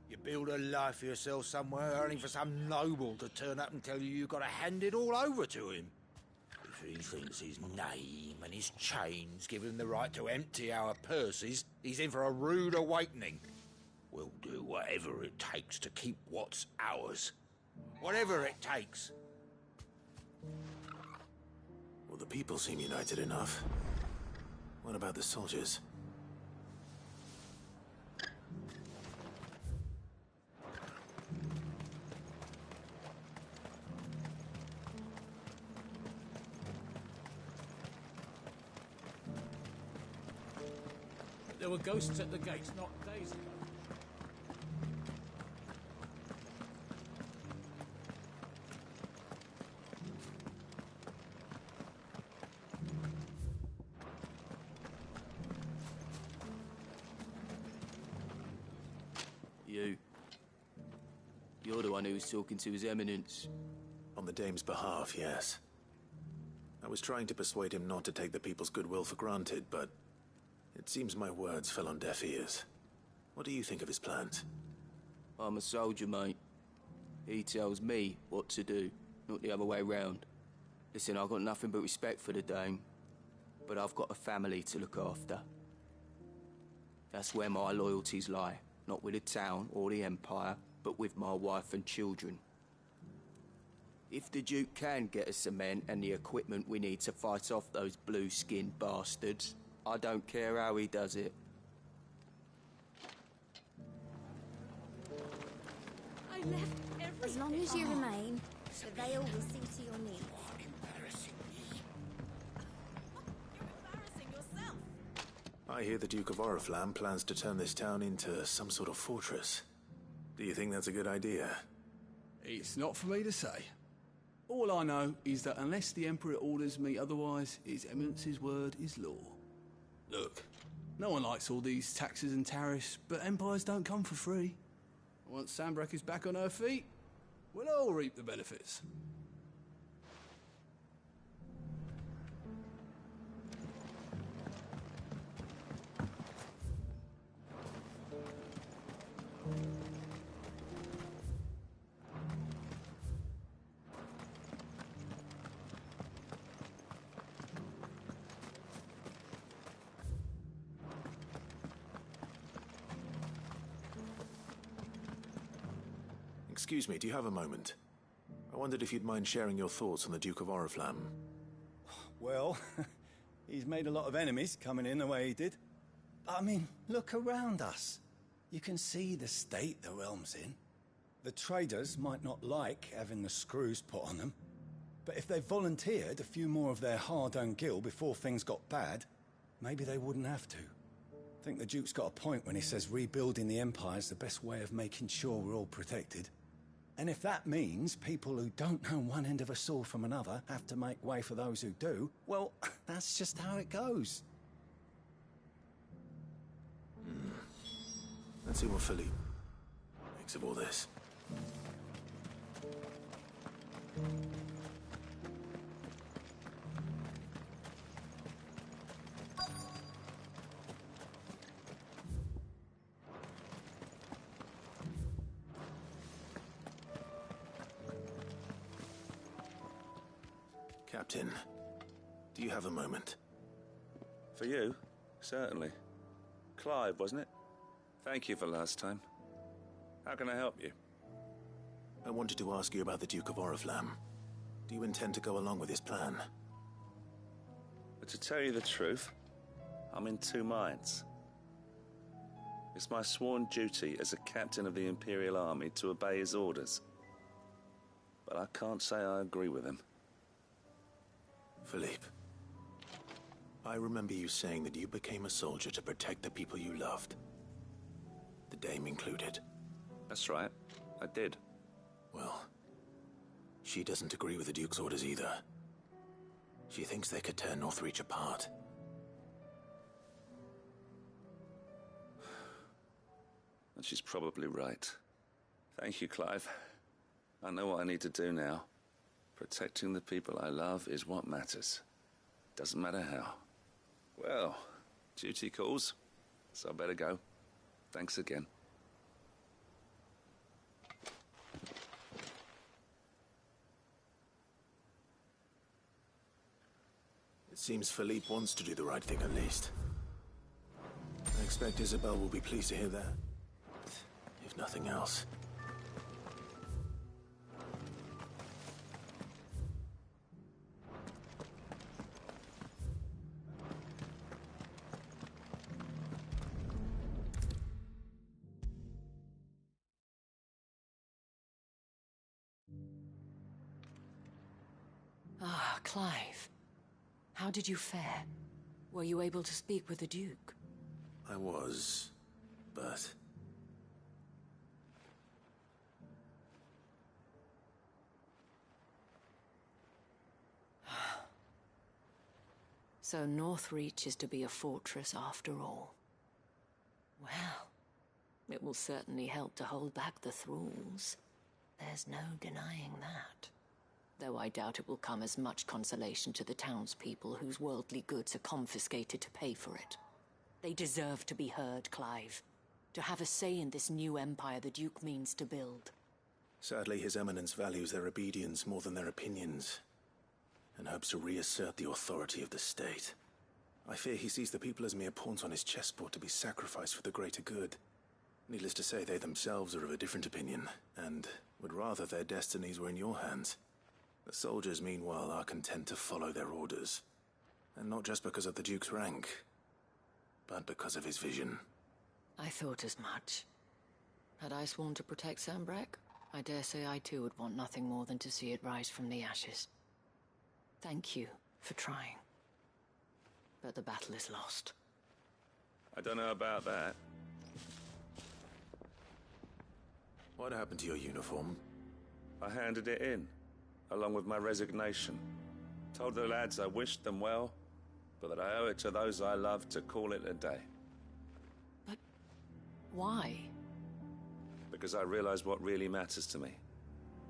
You build a life for yourself somewhere, only for some noble to turn up and tell you you've got to hand it all over to him. If he thinks his name and his chains give him the right to empty our purses, he's in for a rude awakening. We'll do whatever it takes to keep what's ours. Whatever it takes. Well, the people seem united enough. What about the soldiers? there were ghosts at the gates not days ago. You're the one who was talking to His Eminence. On the dame's behalf, yes. I was trying to persuade him not to take the people's goodwill for granted, but it seems my words fell on deaf ears. What do you think of his plans? I'm a soldier, mate. He tells me what to do, not the other way round. Listen, I've got nothing but respect for the dame, but I've got a family to look after. That's where my loyalties lie, not with the town or the Empire, but with my wife and children. If the Duke can get us cement and the equipment we need to fight off those blue-skinned bastards, I don't care how he does it. I left everything. As long as you remain, the veil will see to your needs. I hear the Duke of Oriflamme plans to turn this town into some sort of fortress. Do you think that's a good idea? It's not for me to say. All I know is that unless the Emperor orders me otherwise, His Eminence's word is law. Look, no one likes all these taxes and tariffs, but empires don't come for free. Once Sanbreque is back on her feet, we'll all reap the benefits. Excuse me, do you have a moment? I wondered if you'd mind sharing your thoughts on the Duke of Oriflamme. Well, He's made a lot of enemies coming in the way he did. But, I mean, look around us. You can see the state the realm's in. The traders might not like having the screws put on them, but if they volunteered a few more of their hard-earned gil before things got bad, maybe they wouldn't have to. I think the Duke's got a point when he says rebuilding the Empire's the best way of making sure we're all protected. And if that means people who don't know one end of a sword from another have to make way for those who do, well, that's just how it goes. Let's see what Philippe makes of all this. Captain, do you have a moment? For you? Certainly. Clive, wasn't it? Thank you for last time. How can I help you? I wanted to ask you about the Duke of Oriflamme. Do you intend to go along with his plan? But to tell you the truth, I'm in two minds. It's my sworn duty as a captain of the Imperial Army to obey his orders. But I can't say I agree with him. Philippe, I remember you saying that you became a soldier to protect the people you loved. The Dame included. That's right, I did. Well, she doesn't agree with the Duke's orders either. She thinks they could tear Northreach apart. And she's probably right. Thank you, Clive. I know what I need to do now. Protecting the people I love is what matters. Doesn't matter how. Well, duty calls, so I better go. Thanks again. It seems Philippe wants to do the right thing at least. I expect Isabel will be pleased to hear that. If nothing else. Ah, Clive. How did you fare? Were you able to speak with the Duke? I was, but... So Northreach is to be a fortress after all. Well, it will certainly help to hold back the thralls. There's no denying that. Though I doubt it will come as much consolation to the townspeople whose worldly goods are confiscated to pay for it. They deserve to be heard, Clive. To have a say in this new empire the Duke means to build. Sadly, His Eminence values their obedience more than their opinions, and hopes to reassert the authority of the state. I fear he sees the people as mere pawns on his chessboard to be sacrificed for the greater good. Needless to say, they themselves are of a different opinion, and would rather their destinies were in your hands. The soldiers, meanwhile, are content to follow their orders. And not just because of the Duke's rank, but because of his vision. I thought as much. Had I sworn to protect Sanbreque, I dare say I too would want nothing more than to see it rise from the ashes. Thank you for trying. But the battle is lost. I don't know about that. What happened to your uniform? I handed it in, along with my resignation. Told the lads I wished them well, but that I owe it to those I love to call it a day. But why? Because I realized what really matters to me.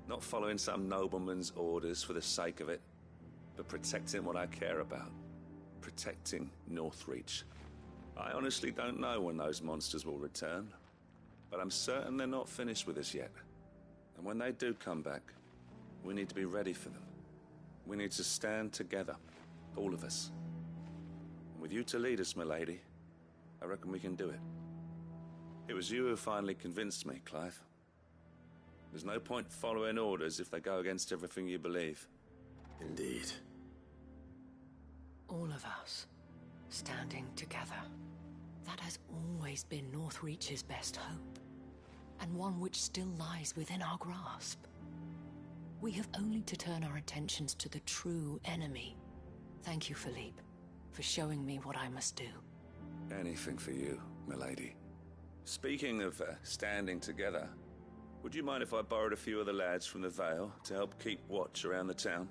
Not following some nobleman's orders for the sake of it, but protecting what I care about. Protecting Northreach. I honestly don't know when those monsters will return, but I'm certain they're not finished with us yet. And when they do come back, we need to be ready for them. We need to stand together, all of us. And with you to lead us, milady, I reckon we can do it. It was you who finally convinced me, Clive. There's no point following orders if they go against everything you believe. Indeed. All of of us, standing together. That has always been Northreach's best hope, and one which still lies within our grasp. We have only to turn our attentions to the true enemy. Thank you, Philippe, for showing me what I must do. Anything for you, milady. Speaking of standing together, would you mind if I borrowed a few of the lads from the Vale to help keep watch around the town?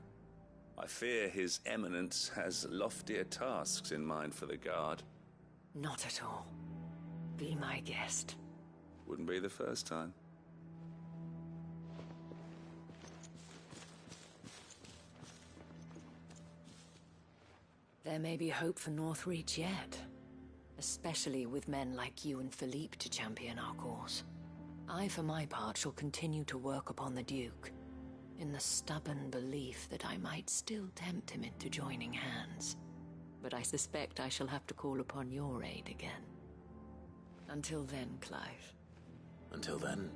I fear His Eminence has loftier tasks in mind for the guard. Not at all. Be my guest. Wouldn't be the first time. There may be hope for Northreach yet, especially with men like you and Philippe to champion our cause. I, for my part, shall continue to work upon the Duke, in the stubborn belief that I might still tempt him into joining hands. But I suspect I shall have to call upon your aid again. Until then, Clive. Until then.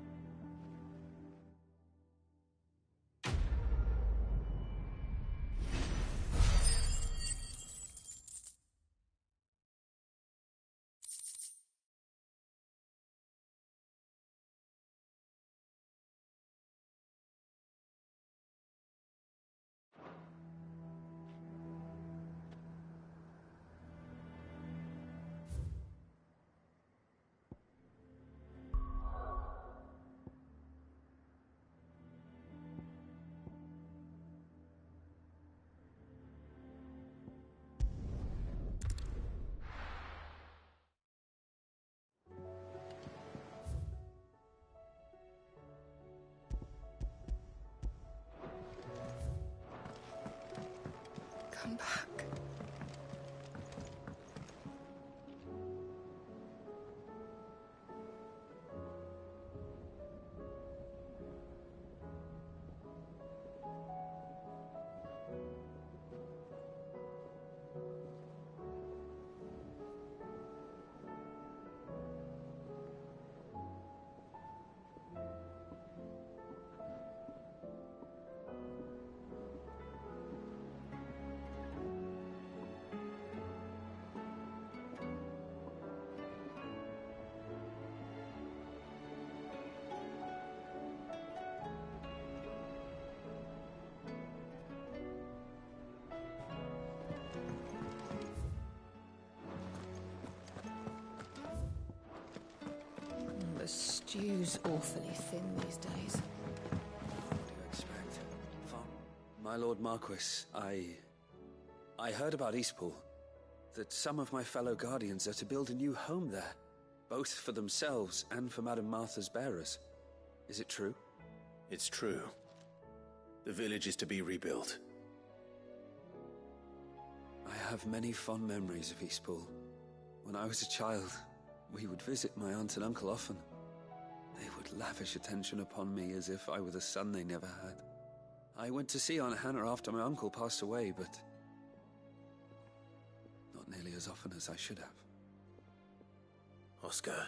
Come back. The stew's awfully thin these days. What do you expect? My Lord Marquis, I heard about Eastpool. That some of my fellow guardians are to build a new home there, both for themselves and for Madame Martha's bearers. Is it true? It's true. The village is to be rebuilt. I have many fond memories of Eastpool. When I was a child, we would visit my aunt and uncle often. They would lavish attention upon me as if I were the son they never had. I went to see Aunt Hannah after my uncle passed away, but not nearly as often as I should have. Oscar,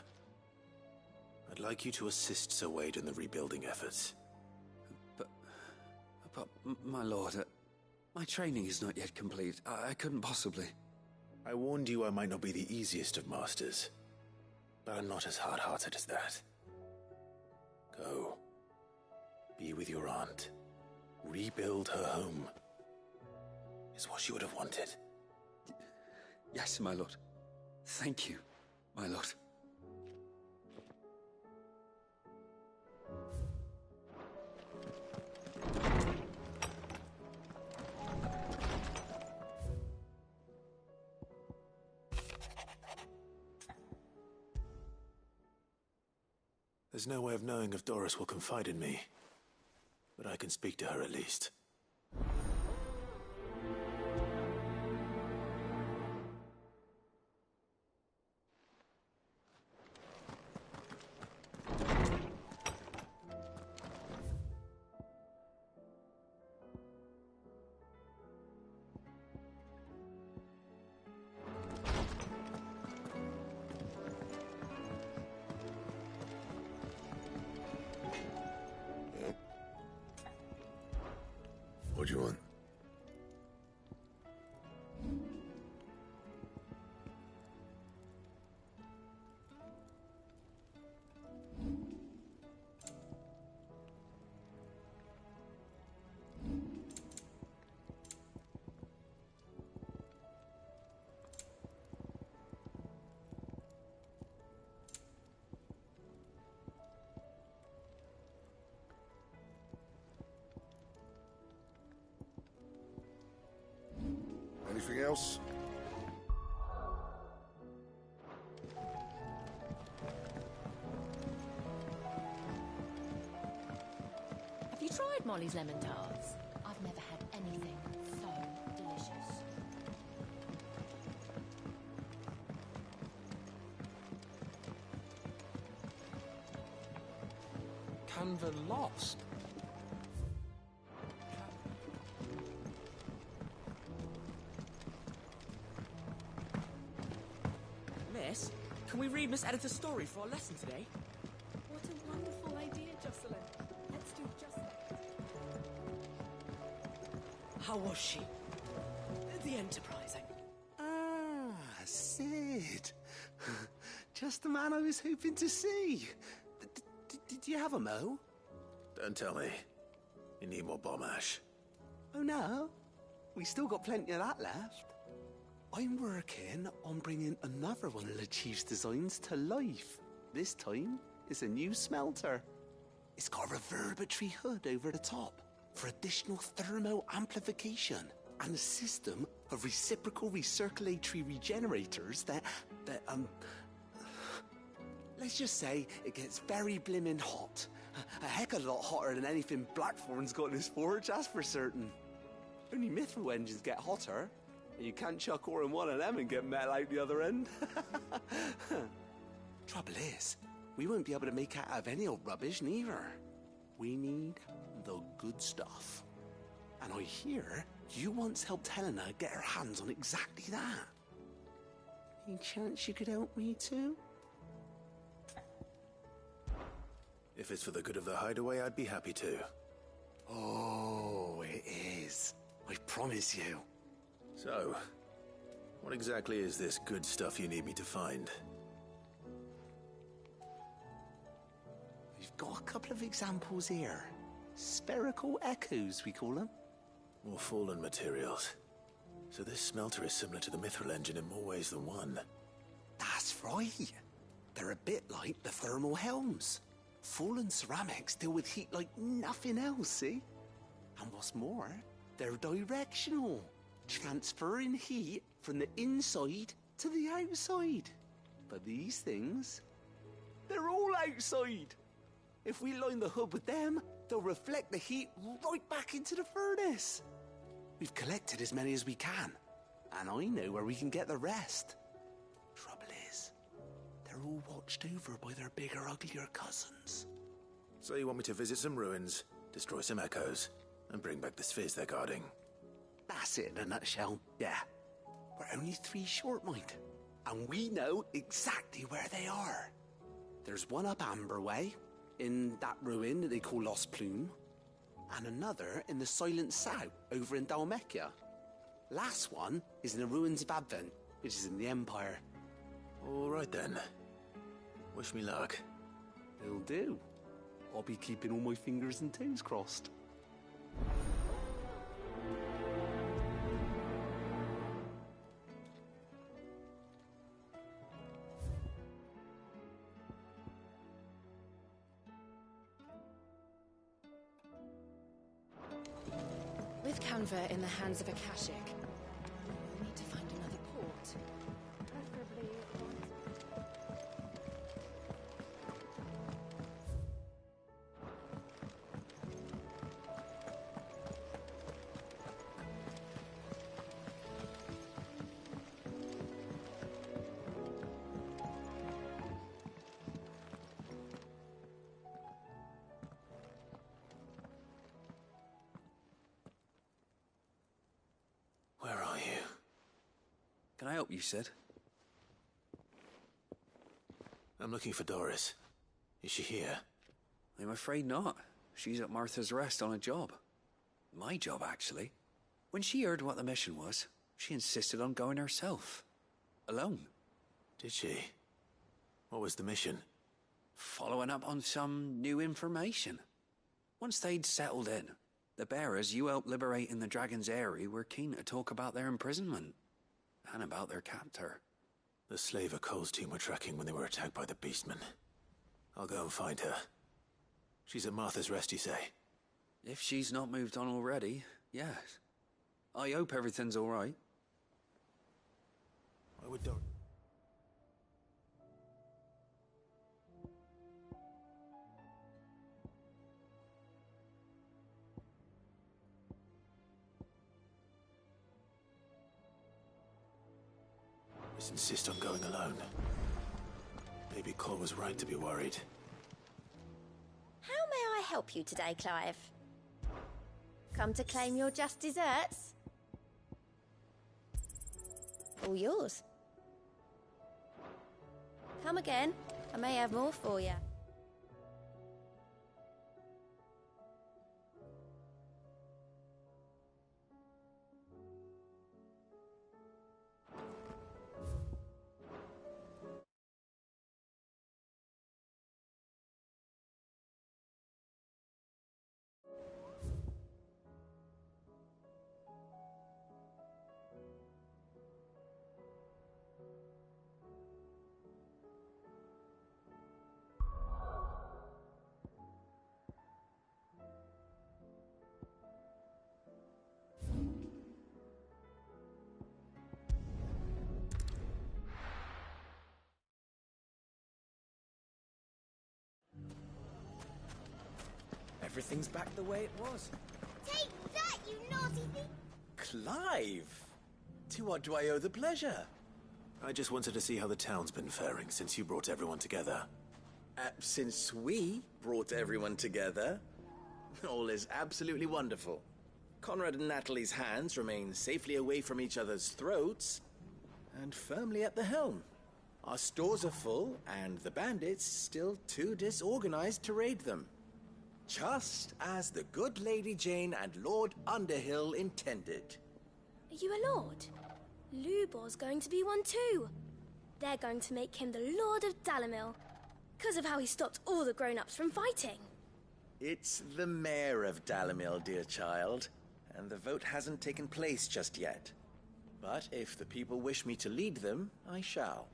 I'd like you to assist Sir Wade in the rebuilding efforts. But my lord, my training is not yet complete. I couldn't possibly. I warned you I might not be the easiest of masters, but I'm not as hard-hearted as that. Go. Be with your aunt. Rebuild her home. Is what she would have wanted. Yes, my lord. Thank you, my lord. There's no way of knowing if Doris will confide in me, but I can speak to her at least. What do you want? Anything else? Have you tried Molly's lemon tarts? I've never had anything so delicious. Canva lost. Miss, can we read Miss Editor's story for our lesson today? What a wonderful idea, Jocelyn. Let's do just that. How was she? The Enterprising. Ah, Sid. Just the man I was hoping to see. Did you have a mo? Don't tell me. You need more bomb ash. Oh no, we still got plenty of that left. I'm working on bringing another one of the Chief's designs to life. This time, it's a new smelter. It's got a reverberatory hood over the top for additional thermal amplification and a system of reciprocal recirculatory regenerators that let's just say it gets very blimmin' hot. A heck of a lot hotter than anything Blackthorn's got in his forge, that's for certain. Only mithril engines get hotter, and you can't chuck ore in one of them and get metal out the other end. Trouble is, we won't be able to make out of any old rubbish neither. We need the good stuff. And I hear you once helped Helena get her hands on exactly that. Any chance you could help me too? If it's for the good of the hideaway, I'd be happy to. Oh, it is. I promise you. So, what exactly is this good stuff you need me to find? We've got a couple of examples here. Spherical echoes, we call them. More fallen materials. So this smelter is similar to the mithril engine in more ways than one. That's right. They're a bit like the thermal helms. Fallen ceramics deal with heat like nothing else, see? And what's more, they're directional, transferring heat from the inside to the outside. But these things, they're all outside. If we line the hood with them, they'll reflect the heat right back into the furnace. We've collected as many as we can, and I know where we can get the rest. Trouble is, they're all watched over by their bigger, uglier cousins. So you want me to visit some ruins, destroy some echoes, and bring back the spheres they're guarding? That's it in a nutshell, yeah. We're only 3 short, mind. And we know exactly where they are. There's one up Amber Way, in that ruin that they call Lost Plume, and another in the Silent South, over in Dalmekia. Last one is in the ruins of Advent, which is in the Empire. All right then. Wish me luck. Will do. I'll be keeping all my fingers and toes crossed. With Canva in the hands of Akashic, we'll need to find another port. Preferably Where are you? Can I help you, Sid? I'm looking for Doris. Is she here? I'm afraid not. She's at Martha's Rest on a job. My job, actually. When she heard what the mission was, she insisted on going herself. Alone. Did she? What was the mission? Following up on some new information. Once they'd settled in, the bearers you helped liberate in the Dragon's Eyrie were keen to talk about their imprisonment. And about their captor. The slaver Cole's team were tracking when they were attacked by the Beastmen. I'll go and find her. She's at Martha's Rest, you say? If she's not moved on already, yes. I hope everything's all right. Just insist on going alone. Maybe Cole was right to be worried. How may I help you today, Clive? Come to claim your just desserts? All yours. Come again. I may have more for you. Everything's back the way it was. Take that, you naughty thing! Clive! To what do I owe the pleasure? I just wanted to see how the town's been faring since you brought everyone together. Since we brought everyone together, all is absolutely wonderful. Conrad and Natalie's hands remain safely away from each other's throats and firmly at the helm. Our stores are full, and the bandits still too disorganized to raid them. Just as the good Lady Jane and Lord Underhill intended. Are you a lord? Lubor's going to be one too. They're going to make him the Lord of Dalimil, because of how he stopped all the grown-ups from fighting. It's the mayor of Dalimil, dear child, and the vote hasn't taken place just yet. But if the people wish me to lead them, I shall.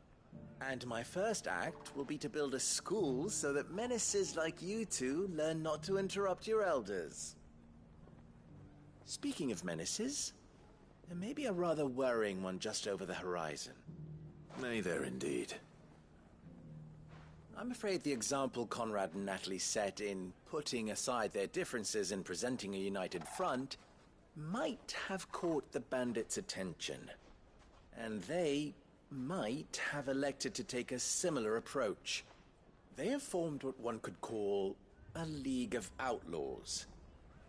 And my first act will be to build a school so that menaces like you two learn not to interrupt your elders. Speaking of menaces, there may be a rather worrying one just over the horizon. May there indeed. I'm afraid the example Conrad and Natalie set in putting aside their differences and presenting a united front might have caught the bandits' attention. And they might have elected to take a similar approach. They have formed what one could call a League of Outlaws,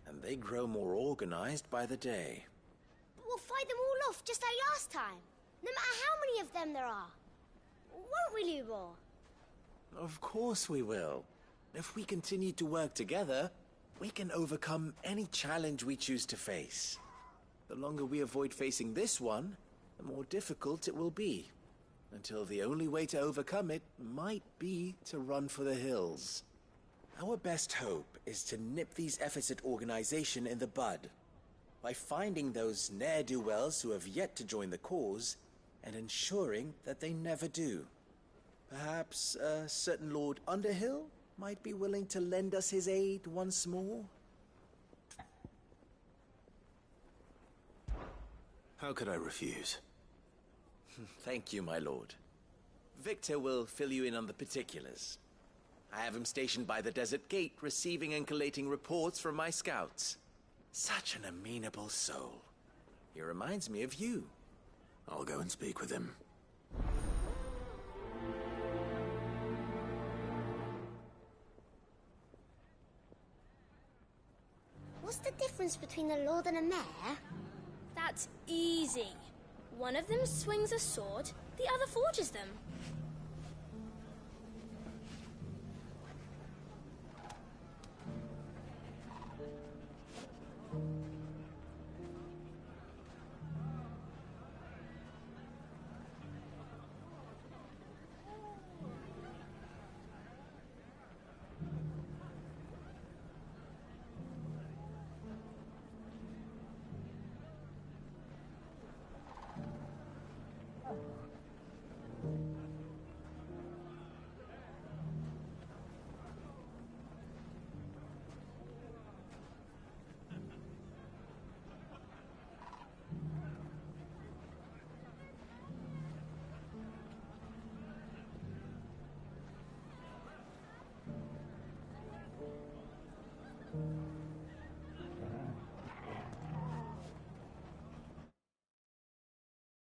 and they grow more organized by the day. But we'll fight them all off just like last time, no matter how many of them there are. Won't we, Lubor? Of course we will. If we continue to work together, we can overcome any challenge we choose to face. The longer we avoid facing this one, the more difficult it will be, until the only way to overcome it might be to run for the hills. Our best hope is to nip these efforts at organization in the bud, by finding those ne'er-do-wells who have yet to join the cause, and ensuring that they never do. Perhaps a certain Lord Underhill might be willing to lend us his aid once more? How could I refuse? Thank you, my lord. Victor will fill you in on the particulars. I have him stationed by the desert gate, receiving and collating reports from my scouts. Such an amenable soul. He reminds me of you. I'll go and speak with him. What's the difference between a lord and a mayor? That's easy. One of them swings a sword, the other forges them.